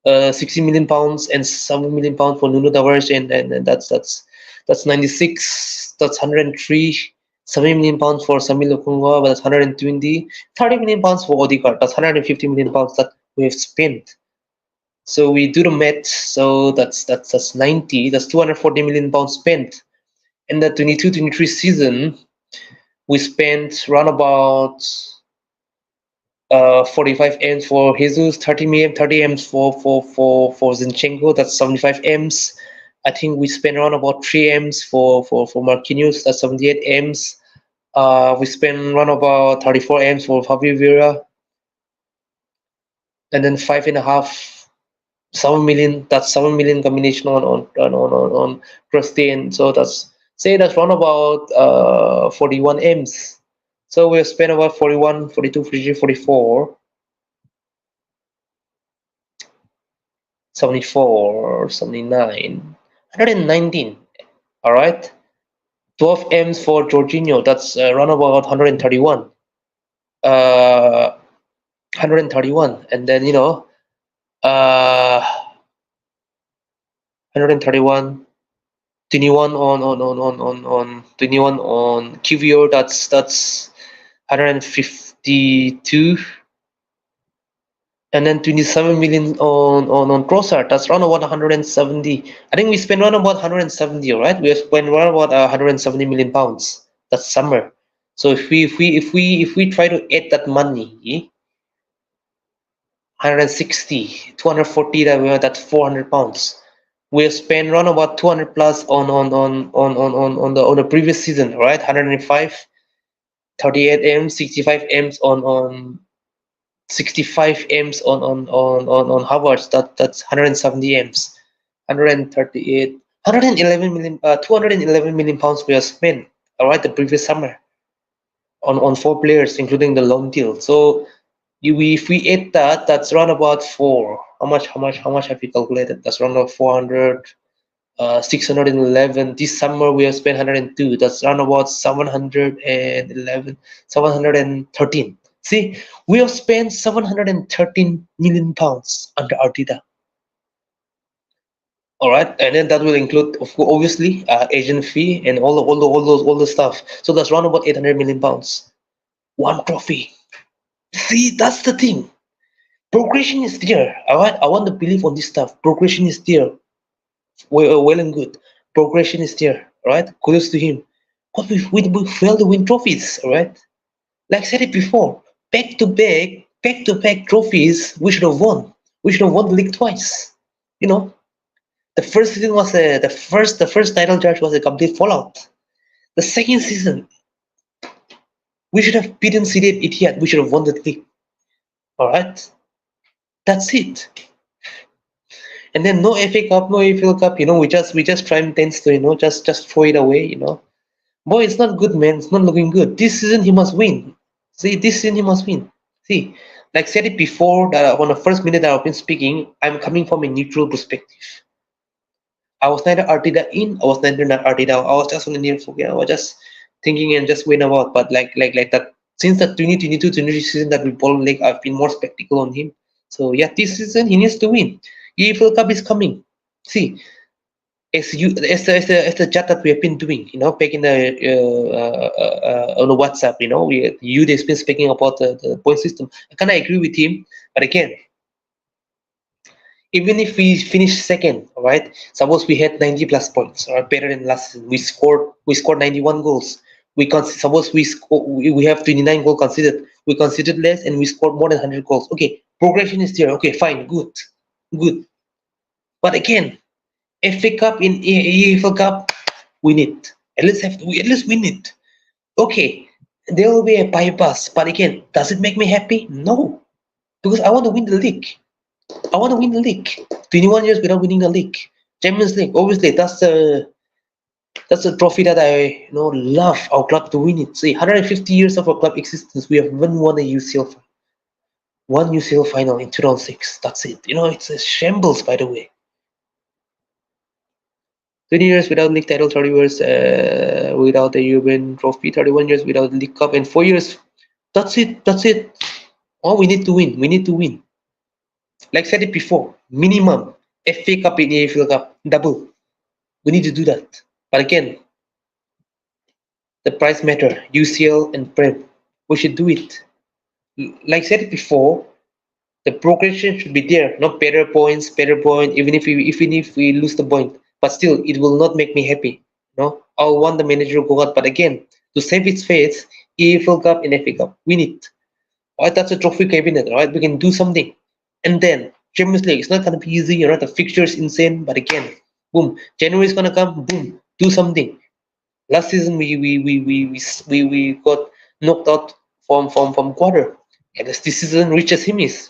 60 million pounds and 7 million pounds for Nuno Tavares, and that's 96. That's 103. 70 million pounds for Samuel Lokonga, but that's 120. 30 million pounds for Odegaard. That's 150 million pounds that we have spent. So we do the math. So that's 90. That's 240 million pounds spent. In the 22-23 season, we spent round about 45 M's for Jesus, 30 M's for Zinchenko, that's 75 M's. I think we spent around about 3 M's for Marquinhos, that's 78 M's. We spent around about 34 M's for Fabio Vieira, and then 5.5, 7 million. That's 7 million combination on Christian. So that's around about 41 M's. So we spent about 41, 42, 43, 44. 74, 79, 119. All right. 12 M's for Jorginho. That's around about 131. 131. And then, 131. 21 on 21 on QVO. That's 152. And then 27 million on Trossard. That's around about 170. I think we spent around about 170, right? We have spent around about 170 million pounds. That's summer. So if we try to add that money, 160, 240, that's 400 pounds. We have spent around about 200 plus on the previous season, right? 105, 38 M, 65 M's on 65 M's on Harvard's. That's 170 M's, 138, 111 million, 211 million pounds we have spent. All right, the previous summer on four players, including the loan deal. So if we add that, that's around about four. How much have you calculated? That's around about 400. 611. This summer we have spent 102. That's around about 711, 713. See, we have spent 713 million pounds under Arteta. All right, and then that will include, obviously, agent fee and all the stuff. So that's around about 800 million pounds. One trophy. See, that's the thing. Progression is there. All right, I want to believe on this stuff. Progression is there. Well and good. Progression is there, right? Kudos to him. But we failed to win trophies, right? Like I said it before, back to back trophies we should have won. We should have won the league twice. You know, the first season was the first title charge was a complete fallout. The second season, we should have beaten CDF Etihad. We should have won the league. All right, that's it. And then no FA Cup, no AFL Cup. We just try and tends to just throw it away. Boy, it's not good, man. It's not looking good. This season he must win. See, this season he must win. See, like I said it before, that on the first minute that I've been speaking, I'm coming from a neutral perspective. I was neither Arteta in, I was neither not Arteta out. I was just on the neutral. I was just thinking and just waiting about. But like that, since the 2022-23 season that we bought league, I've been more spectacle on him. So yeah, this season he needs to win. EFL Cup is coming. See, as the chat that we have been doing, back in the on the WhatsApp, you has been speaking about the point system. I kind of agree with him, but again, even if we finish second, all right, suppose we had 90 plus points, or better than last season, we scored 91 goals. Suppose we have 29 goals considered. We considered less, and we scored more than 100 goals. Okay, progression is there. Okay, fine, good. But again, FA Cup in EFL Cup, win it. At least win it. Okay, there will be a bypass, but again, does it make me happy? No, because I want to win the league. I want to win the league. 21 years without winning the league. Champions League, obviously, that's a trophy that I love our club to win it. See, 150 years of our club existence, we have won a UCL, one UCL final in 2006. That's it. It's a shambles, by the way. 20 years without league title, 30 years without the European trophy, 31 years without the League Cup, and 4 years. That's it. That's it. Oh, we need to win. We need to win. Like I said it before, minimum FA Cup and AFL Cup, double. We need to do that. But again, the price matter, UCL and Prem. We should do it. Like I said it before, the progression should be there, not better point, even if we lose the point. But still, it will not make me happy. I want the manager to go out. But again, to save its face, AFL Cup and FA Cup, win it. Right, that's a trophy cabinet, right? We can do something. And then Champions League, it's not gonna be easy, right? The fixture is insane, but again, boom, January is gonna come, boom, do something. Last season we got knocked out from quarter. And this season reaches semis.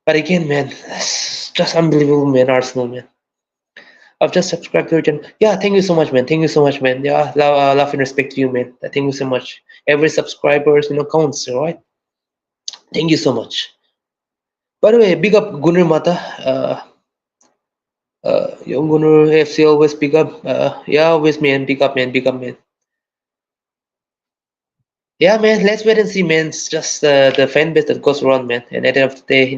But again, man, it's just unbelievable, man. Arsenal, man. I've just subscribed to your channel. Yeah, thank you so much, man. Thank you so much, man. Yeah, love and respect to you, man. Thank you so much. Every subscribers, counts, right? Thank you so much. By the way, big up Gunnar Mata. Young Gunnar FC always big up. Yeah, always, man. Big up, man. Big up, man. Yeah, man. Let's wait and see, man. It's just the fan base that goes around, man. And at the end of the day,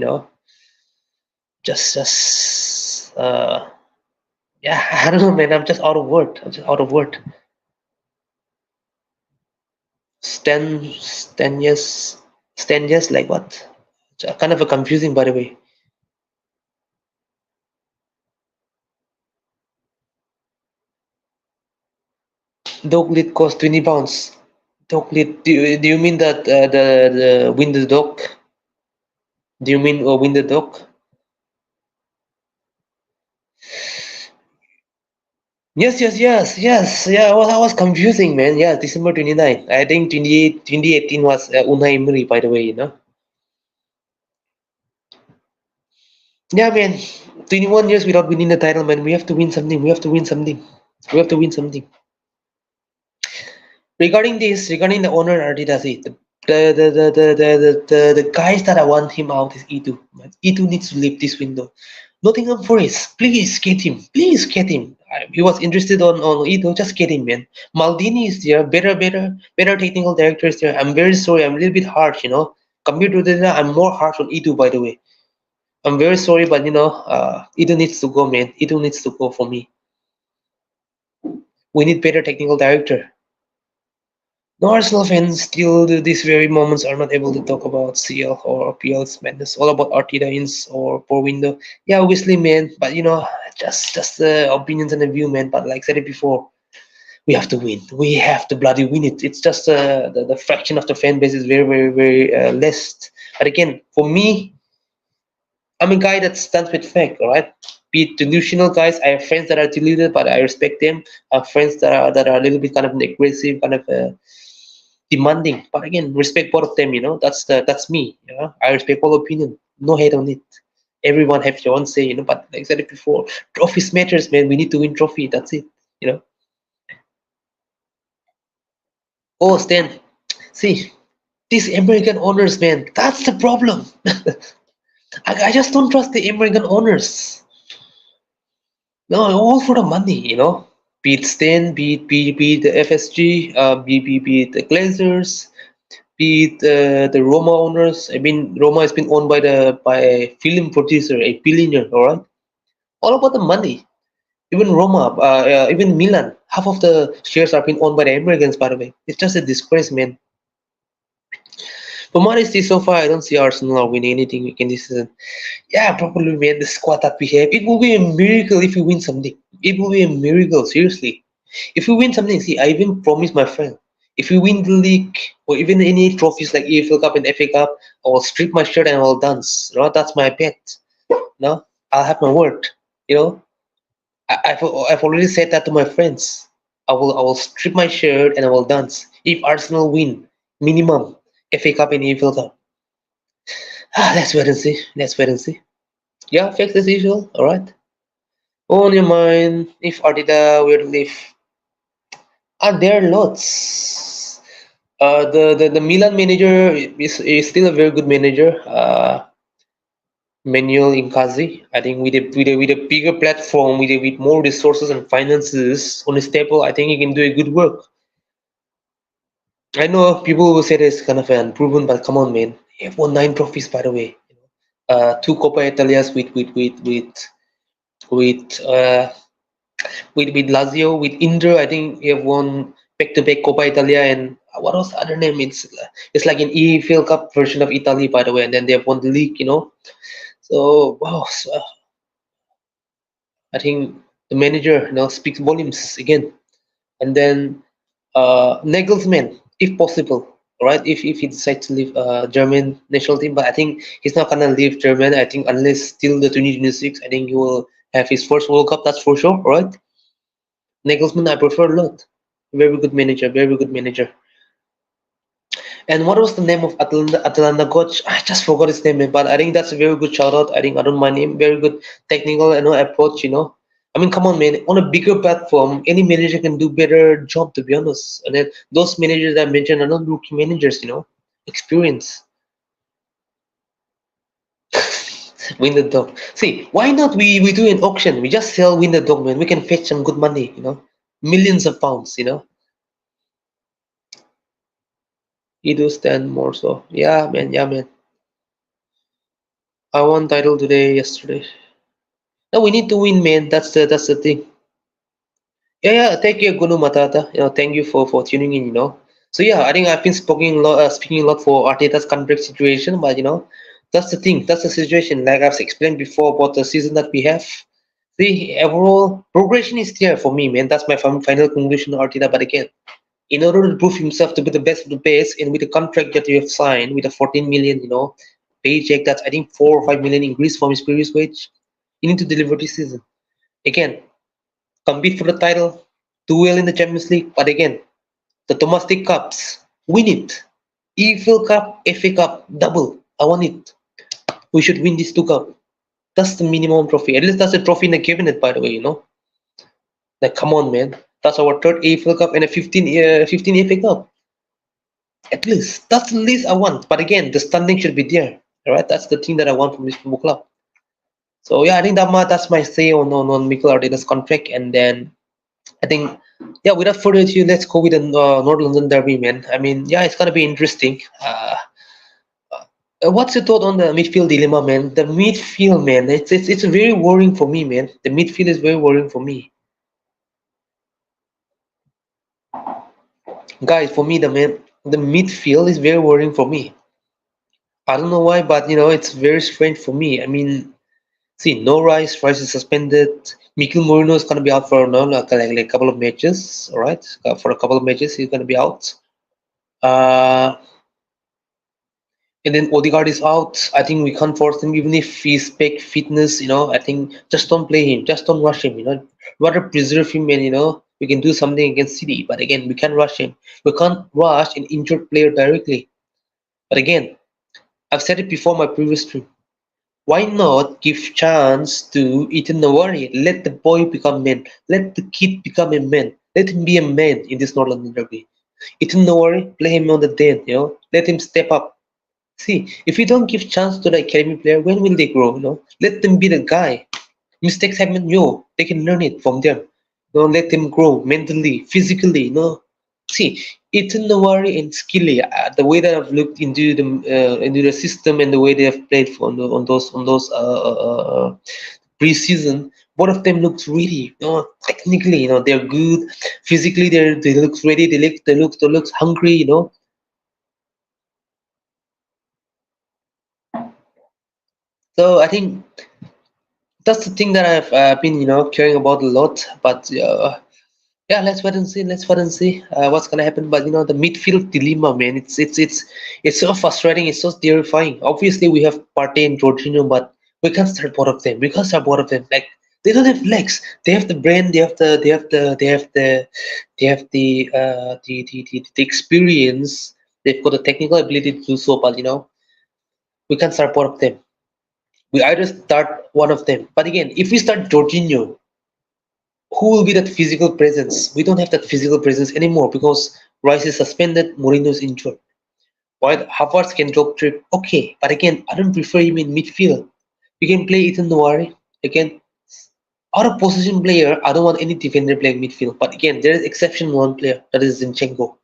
just yeah, I don't know, man. I'm just out of word. I'm just out of word. Sten yes, like what? Kind of a confusing, by the way. Dog lid cost £20. Dog lid. Do you mean that the win the dog? Do you mean win the dog? Yes. Yeah, well, that was confusing, man. Yeah, December 29. I think 2018 was Unai Emery, by the way. Yeah, man. 21 years without winning the title, man. We have to win something. We have to win something. We have to win something. Regarding the owner Arteta, see, the guys that I want him out is Itu. Itu needs to leave this window. Nottingham Forest, please get him. Please get him. He was interested on Itu, just get him, man. Maldini is there, better technical director is there. I'm very sorry, I'm a little bit harsh. Compared to the, I'm more harsh on Itu, by the way. I'm very sorry, but Itu needs to go, man. Itu needs to go for me. We need better technical director. No Arsenal fans still to these very moments are not able to talk about CL or PL's madness. All about Arteta ins or poor window. Yeah, obviously, man. But just the opinions and the view, man. But like I said it before, we have to win. We have to bloody win it. It's just the fraction of the fan base is very, very, very less. But again, for me, I'm a guy that stands with fact. All right. Be it delusional guys. I have friends that are deluded, but I respect them. I have friends that are a little bit kind of aggressive, kind of. Demanding, but again, respect both of them. That's me. I respect all opinion. No hate on it. Everyone have their own say. But like I said it before, trophies matters, man. We need to win trophy. That's it. Oh, Stan. See, these American owners, man. That's the problem. I just don't trust the American owners. No, all for the money. Be it Stan, be it the FSG, be it the Glazers, be it the Roma owners. I mean, Roma has been owned by a film producer, a billionaire. All right, all about the money. Even Roma, even Milan, half of the shares are being owned by the Americans. By the way, it's just a disgrace, man. From what I see so far, I don't see Arsenal winning anything in this season. Yeah, probably, man. The squad that we have, it will be a miracle if we win something. It will be a miracle, seriously. If we win something, see, I even promised my friend, if we win the league or even any trophies like EFL Cup and FA Cup, I will strip my shirt and I will dance. That's my bet. I'll have my word. I've already said that to my friends. I will strip my shirt and I will dance if Arsenal win minimum FA Cup and EFL Cup. Let's wait and see. Let's wait and see. Yeah, facts as usual. All right. On your mind, if Arteta were to leave, there are lots. The Milan manager is still a very good manager. Manuel Inkazi. I think with a bigger platform, with more resources and finances on his table, I think he can do a good work. I know people will say this kind of unproven, but come on, man. He have won 9 trophies, by the way. Two Coppa Italias with uh, with Lazio, with Inter. I think he have won back-to-back Coppa Italia, and what was the other name? It's like an EFL Cup version of Italy, by the way. And then they have won the league, So wow, I think the manager speaks volumes again. And then Nagelsmann, if possible, right? If he decides to leave German national team, but I think he's not gonna leave German. I think unless till the 2026, I think he will have his first World Cup. That's for sure, right? Nagelsmann, I prefer a lot. Very good manager, very good manager. And what was the name of Atalanta coach? I just forgot his name, but I think that's a very good shout out. I think I don't mind him. Very good technical, approach. I mean, come on, man. On a bigger platform, any manager can do better job, to be honest. And then those managers I mentioned are not rookie managers. Experience. Win the dog. See, why not we do an auction? We just sell win the dog, man. We can fetch some good money. Millions of pounds. He do stand more so. Yeah, man. Yeah, man. I won title today, yesterday. No, we need to win, man. That's the thing. Yeah, yeah. Thank you, Gunu Matata. Thank you for tuning in. So yeah, I think I've been speaking a lot for Arteta's contract situation, but that's the thing. That's the situation. Like I've explained before about the season that we have. See, overall progression is there for me, man. That's my final conclusion on Arteta. But again, in order to prove himself to be the best of the best, and with the contract that you have signed with a 14 million, paycheck, that's I think 4 or 5 million increase from his previous wage. You need to deliver this season. Again, compete for the title, do well in the Champions League, but again, the domestic cups, win it. EFL Cup, FA Cup, double. I want it. We should win these two cups. That's the minimum trophy. At least that's a trophy in the cabinet, by the way. Like, come on, man. That's our third EFL Cup and a 15 FA Cup. At least. That's the least I want. But again, the standing should be there. All right? That's the thing that I want from this football club. So yeah, I think that's my say on Mikel Arteta's contract. And then I think, yeah, without further ado, let's go with the North London Derby, man. I mean, yeah, it's gonna be interesting. What's your thought on the midfield dilemma, man? The midfield, man, it's very worrying for me, man. The midfield is very worrying for me, guys. For me, the midfield is very worrying for me. I don't know why, but it's very strange for me. I mean, see, no Rice. Rice is suspended. Mikel Moreno is gonna be out for no, like a couple of matches. All right, for a couple of matches, he's gonna be out. Uh, and then Odegaard is out. I think we can't force him, even if he's peak fitness. I think just don't play him. Just don't rush him. Rather preserve him, and we can do something against City. But again, we can't rush him. We can't rush an injured player directly. But again, I've said it before my previous stream. Why not give chance to Ethan Nawari? Let the boy become man. Let the kid become a man. Let him be a man in this North London derby. Ethan Nawari, play him on the day. Let him step up. See, if you don't give chance to the academy player, when will they grow? Let them be the guy. Mistakes happen, they can learn it from them. Let them grow mentally, physically. See, Ethan Nawari and Skilly, the way that I've looked into the system and the way they have played on those preseason, both of them looks really, technically, they're good. Physically, they look ready. They look hungry. So I think that's the thing that I've been, caring about a lot. But yeah, let's wait and see. Let's wait and see what's gonna happen. But the midfield dilemma, man, it's so frustrating. It's so terrifying. Obviously, we have Partey and Jorginho, but we can't start both of them. We can't start both of them. Like they don't have legs. They have the brain. They have the experience. They've got the technical ability to do so. But We can't start both of them. We either start one of them. But again, if we start Jorginho, who will be that physical presence? We don't have that physical presence anymore because Rice is suspended, Mourinho is injured. While Havertz can drop trip, okay. But again, I don't prefer him in midfield. We can play Ethan Noari. Again, out of position player, I don't want any defender playing midfield. But again, there is exception one player, that is Zinchenko.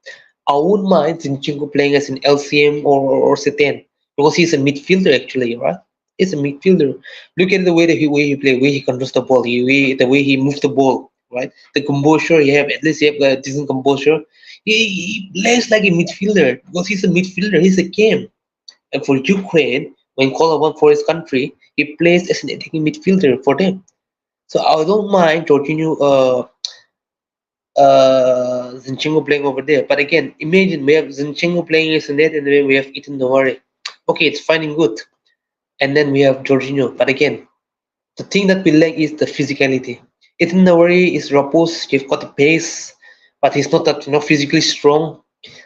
I wouldn't mind Zinchenko playing as an LCM or Setan because he's a midfielder actually, right? He's a midfielder. Look at the way he play, way he controls the ball, the way he moves the ball, right? The composure he have, at least he have a decent composure. He plays like a midfielder because he's a midfielder. He's a game. And for Ukraine, when called upon for his country, he plays as an attacking midfielder for them. So I don't mind Jorginho Zinchenko playing over there. But again, imagine we have Zinchenko playing as a net and then we have Ethan Noare. Okay, it's fine and good. And then we have Jorginho. But again, the thing that we lack is the physicality. Ethan Noare is robust, he's got the pace, but he's not that physically strong.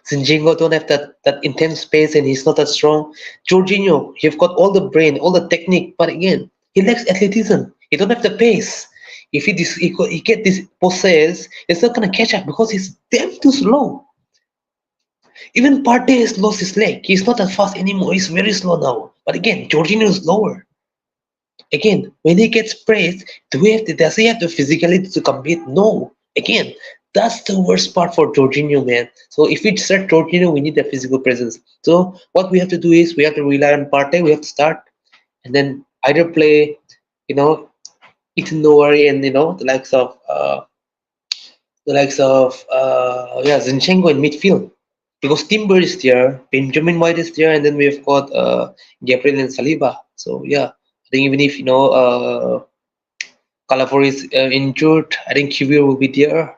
Zinchenko don't have that intense pace and he's not that strong. Jorginho, he's got all the brain, all the technique, but again, he lacks athleticism. He don't have the pace. If he get this possess, he's not gonna catch up because he's damn too slow. Even Partey has lost his leg. He's not that fast anymore. He's very slow now. But again, Jorginho is slower. Again, when he gets praised, does he have the physicality to compete? No. Again, that's the worst part for Jorginho, man. So if we start Jorginho, we need a physical presence. So what we have to do is we have to rely on Partey. We have to start and then either play, you know, Ethan Noari and the likes of Zinchenko in midfield because Timber is there, Benjamin White is there, and then we've got Gabriel and Saliba. So yeah, I think even if Calafiori is injured, I think Kiwior will be there.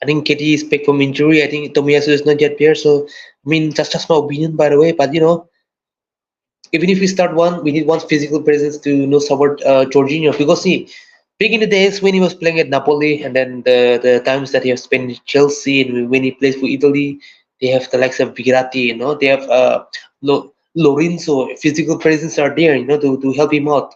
I think KD is back from injury. I think Tomiyasu is not yet there. So I mean that's just my opinion, by the way. But even if we start one, we need one physical presence to support Jorginho because see, back in the days when he was playing at Napoli, and then the times that he has spent in Chelsea, and when he plays for Italy, they have the likes of Virati, they have Lorenzo, physical presence are there, to help him out.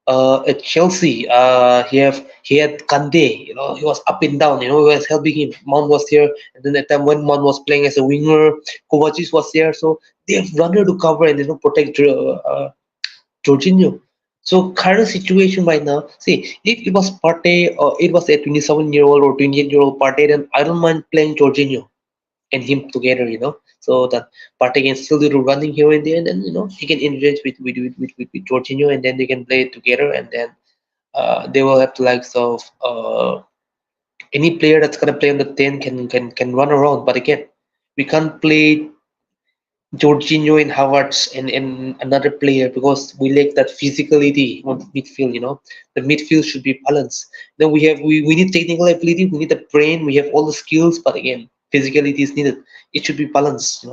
At Chelsea, he had Kante, he was up and down, he was helping him. Mount was there, and then at the time when Mount was playing as a winger, Kovacic was there, so they have runner to cover and protect Jorginho. So current situation right now, see, if it was Partey or it was a 27-year-old or 28-year-old Partey, then I don't mind playing Jorginho and him together, so that Partey can still do the running here and there, and then he can engage with Jorginho, and then they can play it together, and then they will have the likes of any player that's gonna play on the 10 can run around. But again, we can't play Jorginho and Havertz and another player because we lack that physicality on the midfield. The midfield should be balanced. Then we need technical ability, we need the brain, we have all the skills, but again, physicality is needed. It should be balanced.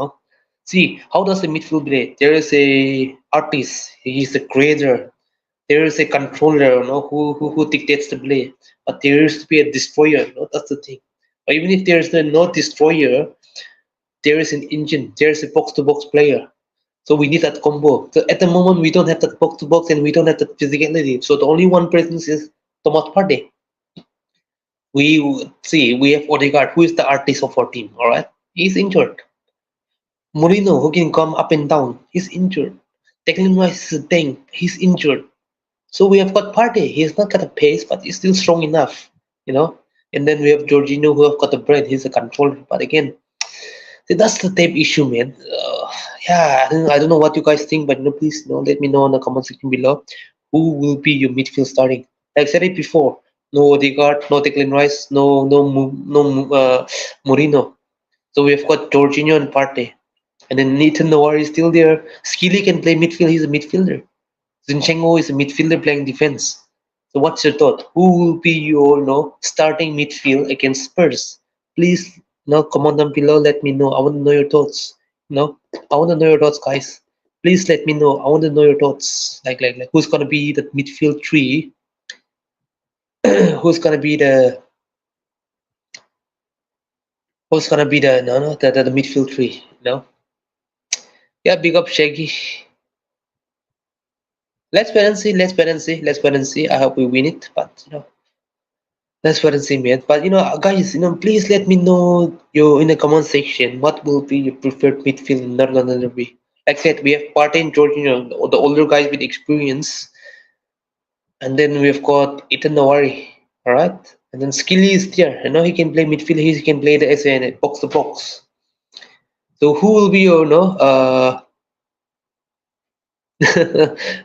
See, how does the midfield play? There is a artist, he is a creator. There is a controller, who dictates the play. But there used to be a destroyer. That's the thing. But even if there is no destroyer, there is an engine, there is a box to box player. So we need that combo. So at the moment, we don't have that box to box and we don't have that physicality. So the only one presence is Thomas Partey. We have Odegaard, who is the artist of our team. All right, he's injured. Mourinho, who can come up and down, he's injured. Declan Rice is a tank, he's injured. So we have got Partey. He's not got a pace, but he's still strong enough. You know. And then we have Jorginho, who have got the brain. He's a controller. But again, see, that's the type issue, man. Yeah, I don't know what you guys think, but please, let me know in the comment section below. Who will be your midfield starting? Like I said it before, no Odegaard, no Declan Rice, no Mourinho. So we've got Jorginho and Partey, and then Nathan Noir is still there. Skilly can play midfield. He's a midfielder. Zinchenko is a midfielder playing defense. So what's your thought? Who will be your starting midfield against Spurs? Please comment down below. Let me know. I want to know your thoughts. I want to know your thoughts, guys. Please let me know. I want to know your thoughts. Like who's gonna be the midfield three? who's gonna be the who's gonna be the no no the midfield three? Yeah, big up Shaggy. Let's wait and see. Let's wait and see. Let's wait and see. I hope we win it. But let's wait and see, man. But guys, please let me know in the comment section what will be your preferred midfield in North London Derby. Like I said, we have Partey and George, the older guys with experience, and then we've got Ethan Nawari, all right. And then Skilly is there. He can play midfield. He can play the SN box to box. So who will be your,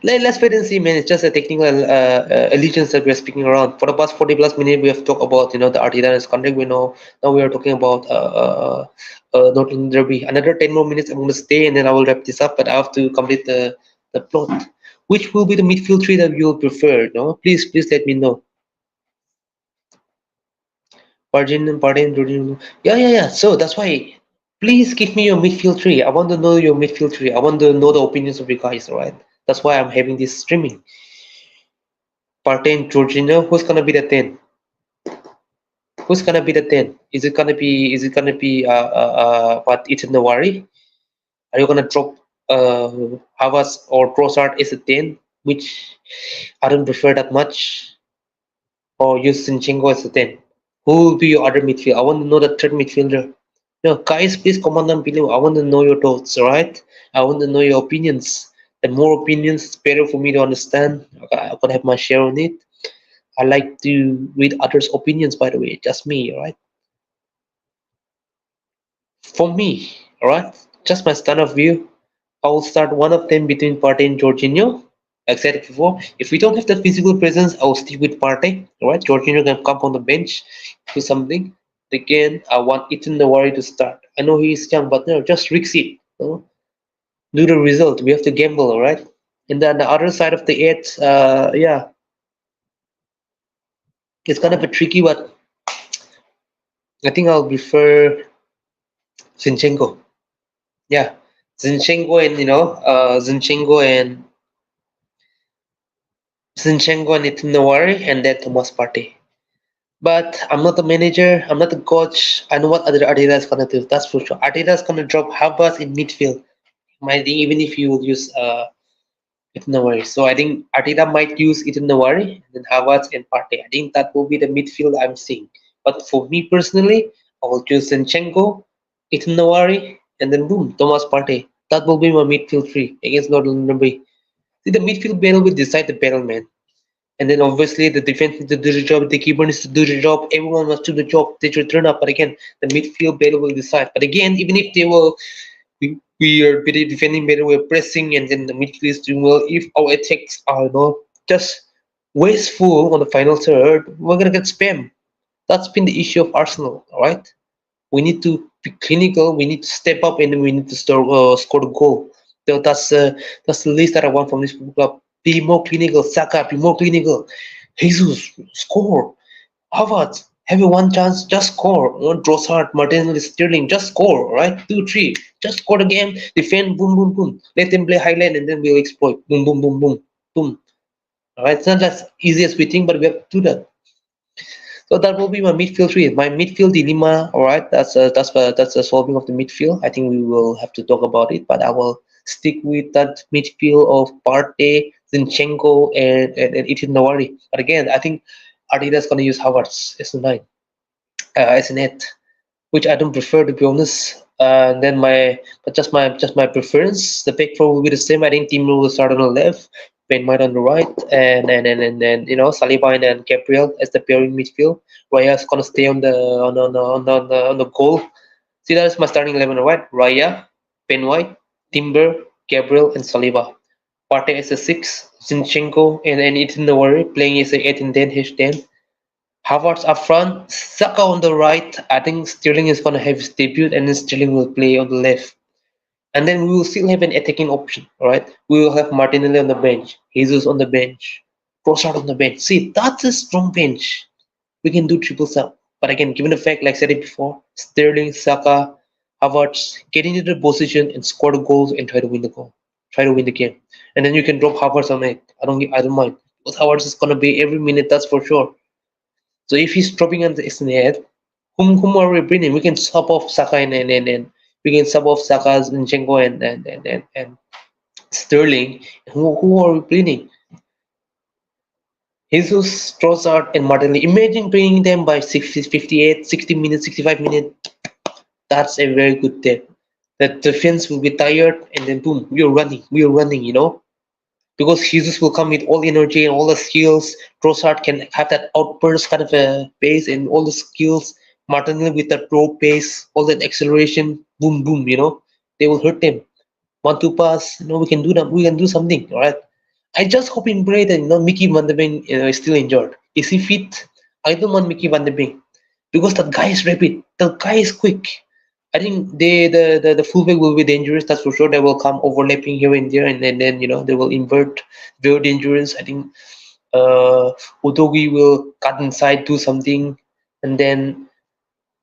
let's wait and see, man. It's just a technical allegiance that we're speaking around. For the past 40 plus minutes, we have talked about the Arteta's contract. We know now we are talking about Northern Derby. Another 10 more minutes, I'm going to stay, and then I will wrap this up. But I have to complete the plot. Which will be the midfield three that you will prefer? No, please let me know. Pardon, yeah. So that's why. Please give me your midfield three. I want to know your midfield three. I want to know the opinions of you guys. All right. That's why I'm having this streaming. Partey, Jorginho, who's gonna be the 10? Who's gonna be the 10? Is it gonna be what Ethan Nawari? Are you gonna drop uh Havertz or Trossard as a 10? Which I don't prefer that much. Or use Zinchenko as a 10. Who will be your other midfield? I want to know the third midfielder. Guys, please comment down below. I want to know your thoughts, alright? I want to know your opinions. The more opinions, the better for me to understand. I can have my share on it. I like to read others' opinions, by the way, just me, alright? For me, alright, just my stand of view, I will start one of them between Partey and Jorginho. Like I said before, if we don't have that physical presence, I will stick with Partey, alright? Jorginho can come on the bench, do something. Again, I want Ethan Nawari to start. I know he is young, but just risk it. Do the result. We have to gamble, alright? And then the other side of the eight, yeah, it's kind of a tricky, but I think I'll prefer Zinchenko. Yeah, Zinchenko and Ethan Nawari, and then Thomas Partey. But I'm not the manager. I'm not the coach. I know what Arteta is gonna do. That's for sure. Arteta is gonna drop Havertz in midfield. Might even if you will use Ethan Nawari. So I think Arteta might use Ethan Nawari and then Havertz and Partey. I think that will be the midfield I'm seeing. But for me personally, I will choose Zinchenko, Ethan Nawari, and then boom, Thomas Partey. That will be my midfield three against Northern Derby. See, the midfield battle will decide the battle, man. And then obviously the defense needs to do the job, the keeper needs to do the job, everyone must do the job, they should turn up. But again, the midfield battle will decide. But again, even if we are defending better, we're pressing, and then the midfield is doing well. If our attacks are just wasteful on the final third, we're gonna get spam. That's been the issue of Arsenal, alright? We need to be clinical. We need to step up, and we need to score the goal. So that's the list that I want from this club. Be more clinical. Saka, be more clinical. Jesus, score. Havertz, have you one chance? Just score. Trossard, Martinelli, Sterling, just score. Right, 2-3. Just score the game. Defend. Boom, boom, boom. Let them play highline, and then we'll exploit. Boom, boom, boom, boom, boom. All right, it's not as easy as we think, but we have to do that. So that will be my midfield three. My midfield dilemma. All right, that's the solving of the midfield. I think we will have to talk about it, but I will stick with that midfield of Partey, Zinchenko, and Ethan Nawari. But again, I think Arteta is going to use Havertz as a nine, as an eight, which I don't prefer, to be honest. Then but just my preference. The back four will be the same. I think Timber will start on the left, Ben White on the right, and then Saliba and then Gabriel as the pairing midfield. Raya is gonna stay on the goal. See, that is my starting 11, right? Raya, Ben White, Timber, Gabriel, and Saliba. Partey as a six, Zinchenko and Ethan Nawari playing as a 8 and 10 10. Havertz up front, Saka on the right. I think Sterling is going to have his debut, and then Sterling will play on the left. And then we will still have an attacking option, all right? We will have Martinelli on the bench, Jesus on the bench, Trossard on the bench. See, that's a strong bench. We can do triple sub. But again, given the fact, like I said it before, Sterling, Saka, Havertz get into the position and score the goals and try to win the goal, try to win the game. And then you can drop Havertz on it. I don't mind. Because Havertz is going to be every minute, that's for sure. So if he's dropping on the head, whom are we bringing? We can sub off Saka and we can sub off Saka, Zinchenko and Sterling. Who are we bringing? Jesus, Trossard, and Martinelli. Imagine bringing them by 60, 58, 60 minutes, 65 minutes. That's a very good tip. The defense will be tired, and then boom, we are running, because Jesus will come with all energy and all the skills. Trossard can have that outburst kind of a pace and all the skills. Martinelli with that raw pace, all that acceleration, boom, boom, they will hurt them. 1-2 pass, we can do that. We can do something, all right? I just hope and pray that Mickey Van de Ven is still injured. Is he fit? I don't want Mickey Van de Ven because that guy is rapid. The guy is quick. I think the fullback will be dangerous. That's for sure. They will come overlapping here and there, and then they will invert. Very dangerous. I think Udogi will cut inside, do something, and then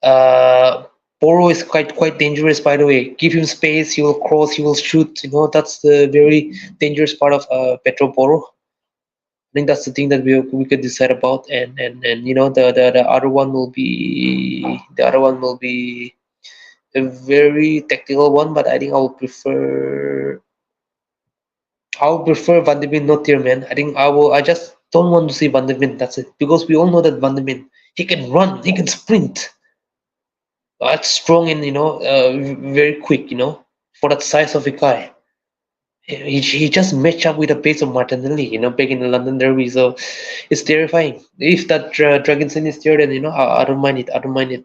uh, Poro is quite dangerous. By the way, give him space. He will cross. He will shoot. That's the very dangerous part of Petro Poro. I think that's the thing that we could decide about, and the other one will be a very technical one, but I think I would prefer Van de Ven not here, man. I just don't want to see Van de Ven. That's it, because we all know that Van de Ven, he can run, he can sprint, that's strong and very quick, for that size of a guy. He just matched up with the pace of Martinelli, back in the London Derby. So it's terrifying. If that Dragonson is there, then I don't mind it. I don't mind it.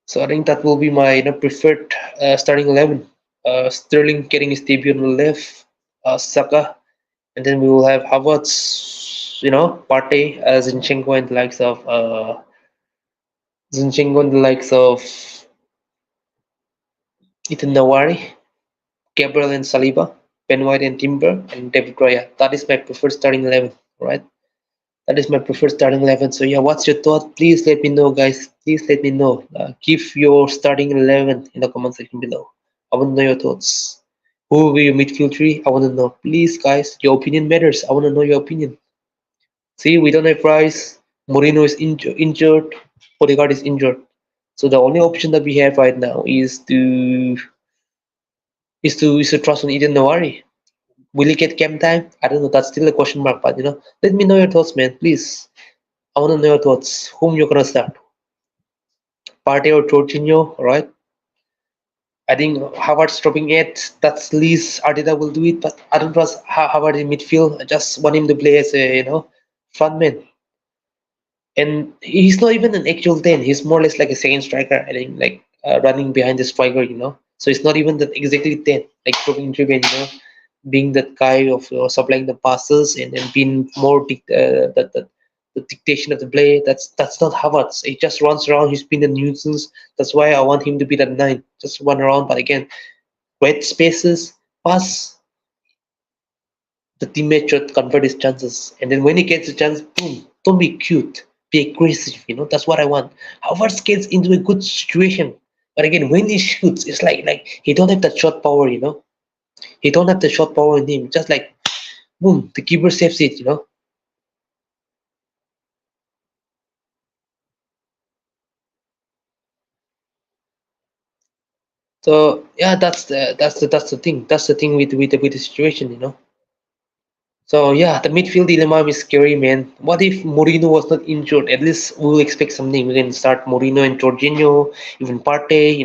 So I think that will be my preferred starting 11. Sterling getting his debut on the left, Saka, and then we will have Havertz, Partey, Zinchenko, and the likes of Ethan Nawari, Gabriel and Saliba, Ben White and Timber, and David Raya. That is my preferred starting 11, right? That is my preferred starting 11. So yeah, what's your thought? Please let me know, guys. Please let me know. Give your starting 11 in the comment section below. I want to know your thoughts. Who will be your midfield three? I want to know. Please, guys, your opinion matters. I want to know your opinion. See, we don't have Rice. Moreno is injured. Odegaard is injured. So the only option that we have right now is to trust on Eden Nawari. Will he get game time? I don't know. That's still a question mark. But let me know your thoughts, man. Please. I want to know your thoughts. Whom you're gonna start? Partey or Jorginho, right? I think Havertz dropping it. That's least Arteta will do it, but I don't trust Havertz in midfield. I just want him to play as a front man. And he's not even an actual 10. He's more or less like a second striker. I think like running behind the striker. So it's not even that exactly 10. Like dropping driven. Being that guy of supplying the passes and being more the dictation of the play. That's not Havertz. He just runs around. He's been a nuisance. That's why I want him to be that 9. Just run around. But again, red spaces, pass. The teammate should convert his chances. And then when he gets a chance, boom, don't be cute. Be aggressive. That's what I want. Havertz gets into a good situation. But again, when he shoots, it's like he don't have that shot power. He don't have the shot power in him. Just like boom, the keeper saves it. So yeah, that's the thing. That's the thing with the situation. So yeah, the midfield dilemma is scary, man. What if Mourinho was not injured? At least we'll expect something. We can start Mourinho and Jorginho, even Partey,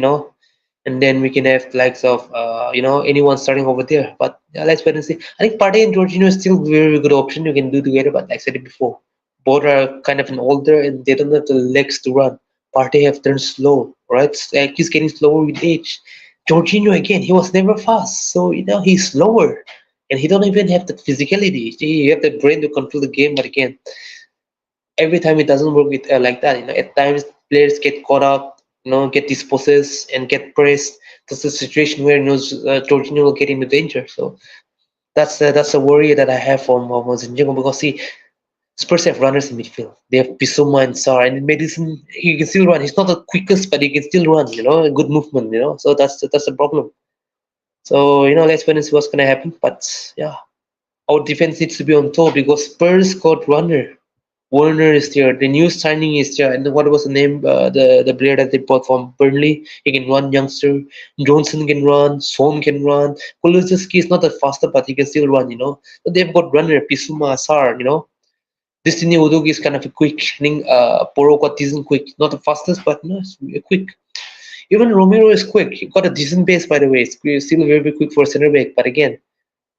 and then we can have likes of anyone starting over there. But yeah, let's wait and see. I think Partey and Jorginho is still very good option you can do together. But like I said it before, both are kind of an older and they don't have the legs to run. Partey have turned slow, right? Like he's getting slower with age. Jorginho again, he was never fast, so he's slower, and he don't even have the physicality. He have the brain to control the game, but again, every time it doesn't work with like that. At times players get caught up, get dispossessed and get pressed. That's the situation where Jorginho will get into danger. So that's a worry that I have for Zinchenko because see, Spurs have runners in midfield. They have Bissouma and Sarr, and in Madison he can still run. He's not the quickest, but he can still run. A good movement. So that's the problem. So let's wait and see what's gonna happen. But yeah, our defense needs to be on top because Spurs got runner. Warner is there. The new signing is there. And what was the name? The player that they bought from Burnley. He can run, youngster. Johnson can run. Son can run. Kulusevski is not that faster, but he can still run. So they've got runner Pisuma Asar. Destiny Udogi is kind of a quick. I think Porokot isn't quick. Not the fastest, but it's quick. Even Romero is quick. He got a decent pace, by the way. He's still very, very quick for a center back. But again,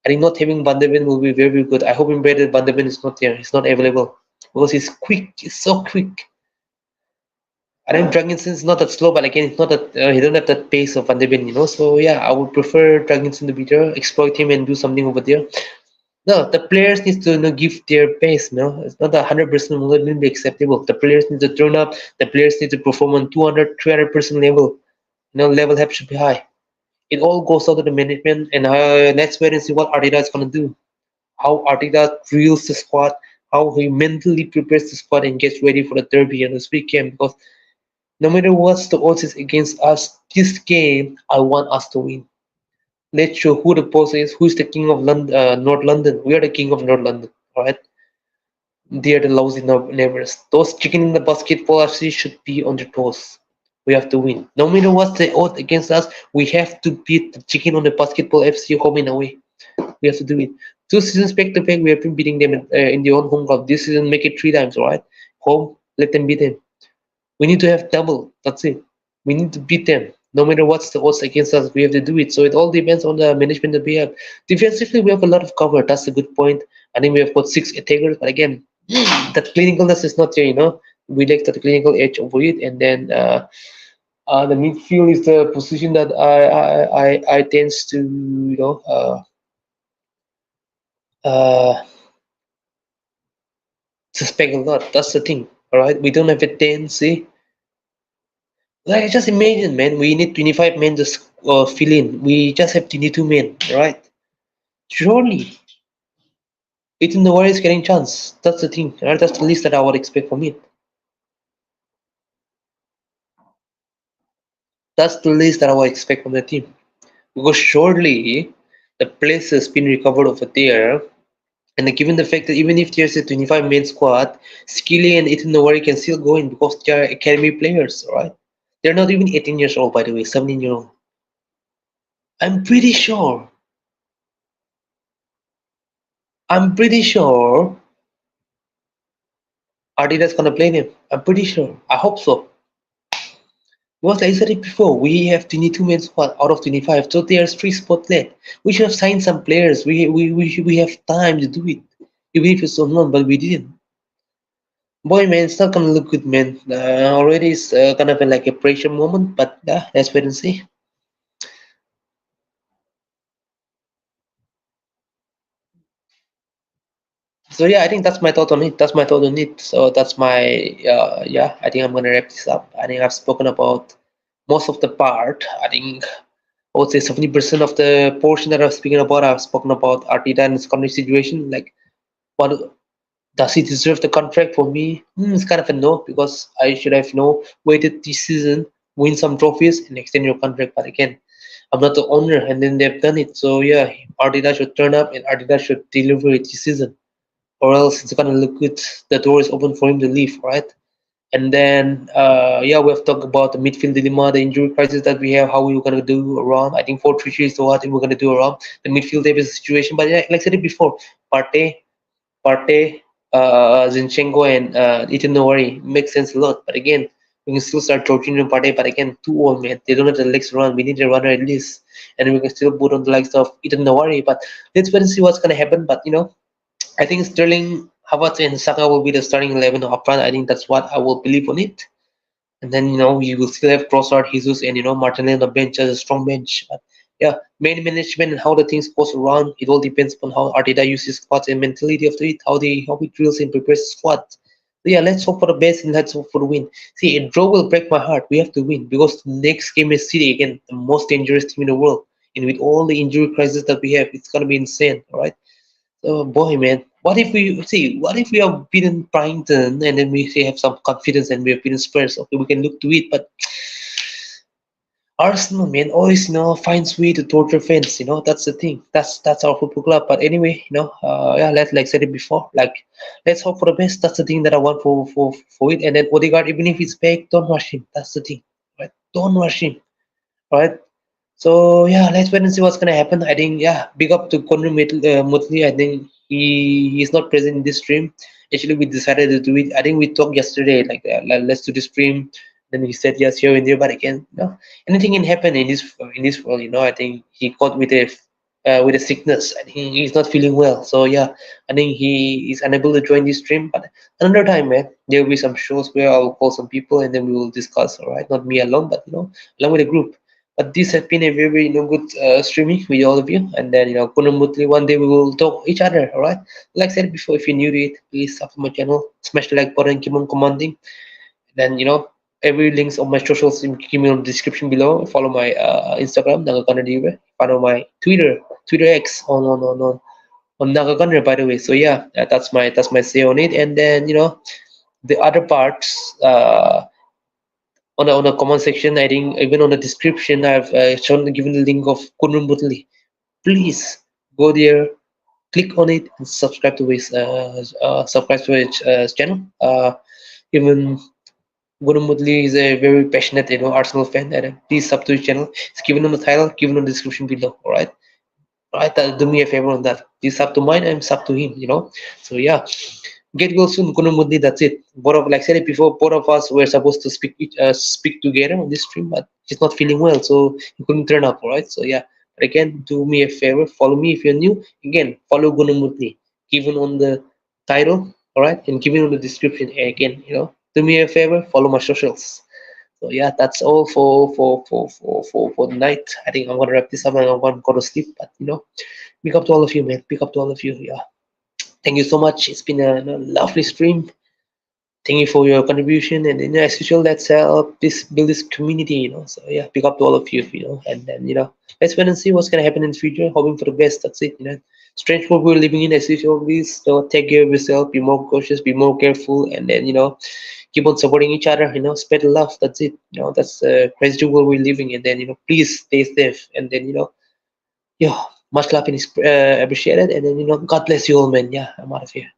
I think not having Van de Ven will be very, very good. I hope in bed that Van de Ven is not there. He's not available because he's quick. He's so quick. I think Dragonson is not that slow, but again, it's not that he don't have that pace of Van de Ven. So yeah, I would prefer Dragonson to be there, exploit him, and do something over there. No, the players need to give their pace. It's not 100% will be acceptable. The players need to turn up. The players need to perform on 200, 300% level. Level have should be high. It all goes out to the management, and let's wait and see what Arteta is gonna do. How Arteta drills the squad, how he mentally prepares the squad and gets ready for the derby and this weekend. Because no matter what the odds is against us, this game I want us to win. Let's show who the boss is, who's the king of North London. We are the king of North London. Alright? They are the lousy neighbors. Those chicken in the basketball FC should be on their toes. We have to win. No matter what the odds against us, we have to beat the chicken on the basketball FC home and away. We have to do it. 2 seasons back to back, we have been beating them in their own home ground. This season, make it 3 times, alright? Home, let them beat them. We need to have double. That's it. We need to beat them. No matter what's the odds against us, we have to do it. So it all depends on the management that we have. Defensively, we have a lot of cover. That's a good point. I think we have got 6 attackers, but again, that clinicalness is not there. We lack that clinical edge over it, and then the midfield is the position that I tends to uh, suspect a lot. That's the thing. All right, we don't have a tendency. Like just imagine, man. We need 25 men to fill in. We just have 22 men, right? Surely, Ethan the is getting chance. That's the thing. Right? That's the least that I would expect from it. That's the least that I would expect from the team. Because surely the place has been recovered over there. And given the fact that even if there's a 25 main squad, Skilly and Ethan Nowari can still go in because they are academy players, right? They're not even 18 years old, by the way, 17-year old. I'm pretty sure. I'm pretty sure Arteta's gonna play them. I'm pretty sure. I hope so. Because like I said it before, we have 22 main squad out of 25, so there's 3 spots left. We should have signed some players. We have time to do it. Even if it's unknown, but we didn't. Boy, man, it's not gonna look good, man. Already it's kind of like a pressure moment, but let's wait and see. So yeah, I think that's my thought on it. That's my thought on it. So that's my yeah. I think I'm gonna wrap this up. I think I've spoken about most of the part. I think I would say 70% of the portion that I've spoken about, I've spoken about Arteta and his current situation. Like, what does he deserve the contract? For me, it's kind of a no because I should have waited this season, win some trophies, and extend your contract. But again, I'm not the owner, and then they've done it. So yeah, Arteta should turn up, and Arteta should deliver it this season, or else it's gonna look good. The door is open for him to leave, right? And then, yeah, we have talked about the midfield dilemma, the injury crisis that we have, how we're going to do around. I think 4-3-3 is what I think we're going to do around the midfield depth situation. But yeah, like I said it before, Partey, Zinchenko, and Ethan Nowari makes sense a lot. But again, we can still start Jorginho and Partey. But again, too old, man. They don't have the legs to run. We need a runner at least. And we can still put on the likes of Ethan Nowari. But let's wait and see what's going to happen. But, I think Sterling, Havertz, and Saka will be the starting 11 up front. I think that's what I will believe on it. And then, you will still have Trossard, Jesus, and, Martinelli on the bench as a strong bench. But yeah, main management and how the things goes around, it all depends on how Arteta uses squads and mentality of it, how he drills and prepares the squad. So yeah, let's hope for the best and let's hope for the win. See, a draw will break my heart. We have to win because the next game is City again, the most dangerous team in the world. And with all the injury crisis that we have, it's gonna be insane, all right? Oh boy, man. What if we see? What if we have beaten Brighton and then we say have some confidence and we have beaten Spurs? Okay, we can look to it. But Arsenal, man, always finds way to torture fans. That's the thing. That's our football club. But anyway, yeah, like said it before, like let's hope for the best. That's the thing that I want for it. And then Odegaard, even if he's back, don't rush him. That's the thing, right? Don't rush him, right? So yeah, let's wait and see what's gonna happen. I think yeah, big up to Conor Mutley. I think he's not present in this stream. Actually, we decided to do it. I think we talked yesterday, like, let's do the stream. Then he said yes here and there, but again, anything can happen in this world. I think he caught with a sickness. I think he's not feeling well. So yeah, I think he is unable to join this stream. But another time, man, there will be some shows where I'll call some people and then we will discuss. All right, not me alone, but along with a group. But this has been a very good streaming with all of you, and then Kunamutli, one day we will talk each other. All right, like I said before, if you're new to it, please subscribe to my channel, smash the like button, keep on commanding. Then every links of my socials give me in the description below. Follow my Instagram Nagakonda Diva. Follow my Twitter X on Nagakonda, by the way. So yeah, that's my say on it. And then the other parts. On the comment section, I think even on the description, I've shown given the link of Kunun Butli. Please go there, click on it, and subscribe to his channel. Even Kunun Butli is a very passionate, Arsenal fan, and please sub to his channel. It's given on the title, given on the description below. All right. Do me a favor on that. Please sub to mine, I'm sub to him. So yeah. Get well soon, Kunumundi. That's it. Both of, like I said it before, both of us were supposed to speak together on this stream, but he's not feeling well, so he couldn't turn up. All right. So yeah. But again, do me a favor. Follow me if you're new. Again, follow Gunamutli. Given on the title. All right, and given on the description. Again, do me a favor. Follow my socials. So yeah, that's all for the night. I think I'm gonna wrap this up and I'm gonna go to sleep. But pick up to all of you, man. Pick up to all of you. Yeah. Thank you so much. It's been a lovely stream. Thank you for your contribution, and as usual, let's help this build this community. So yeah, pick up to all of you, and then let's wait and see what's gonna happen in the future. Hoping for the best. That's it. Strange world we're living in, as usual. Please, take care of yourself. Be more cautious. Be more careful, and then keep on supporting each other. Spread the love. That's it. That's the crazy world we're living in. Then please stay safe, and then yeah, much love and is appreciated. And then God bless you all, man. Yeah, I'm out of here.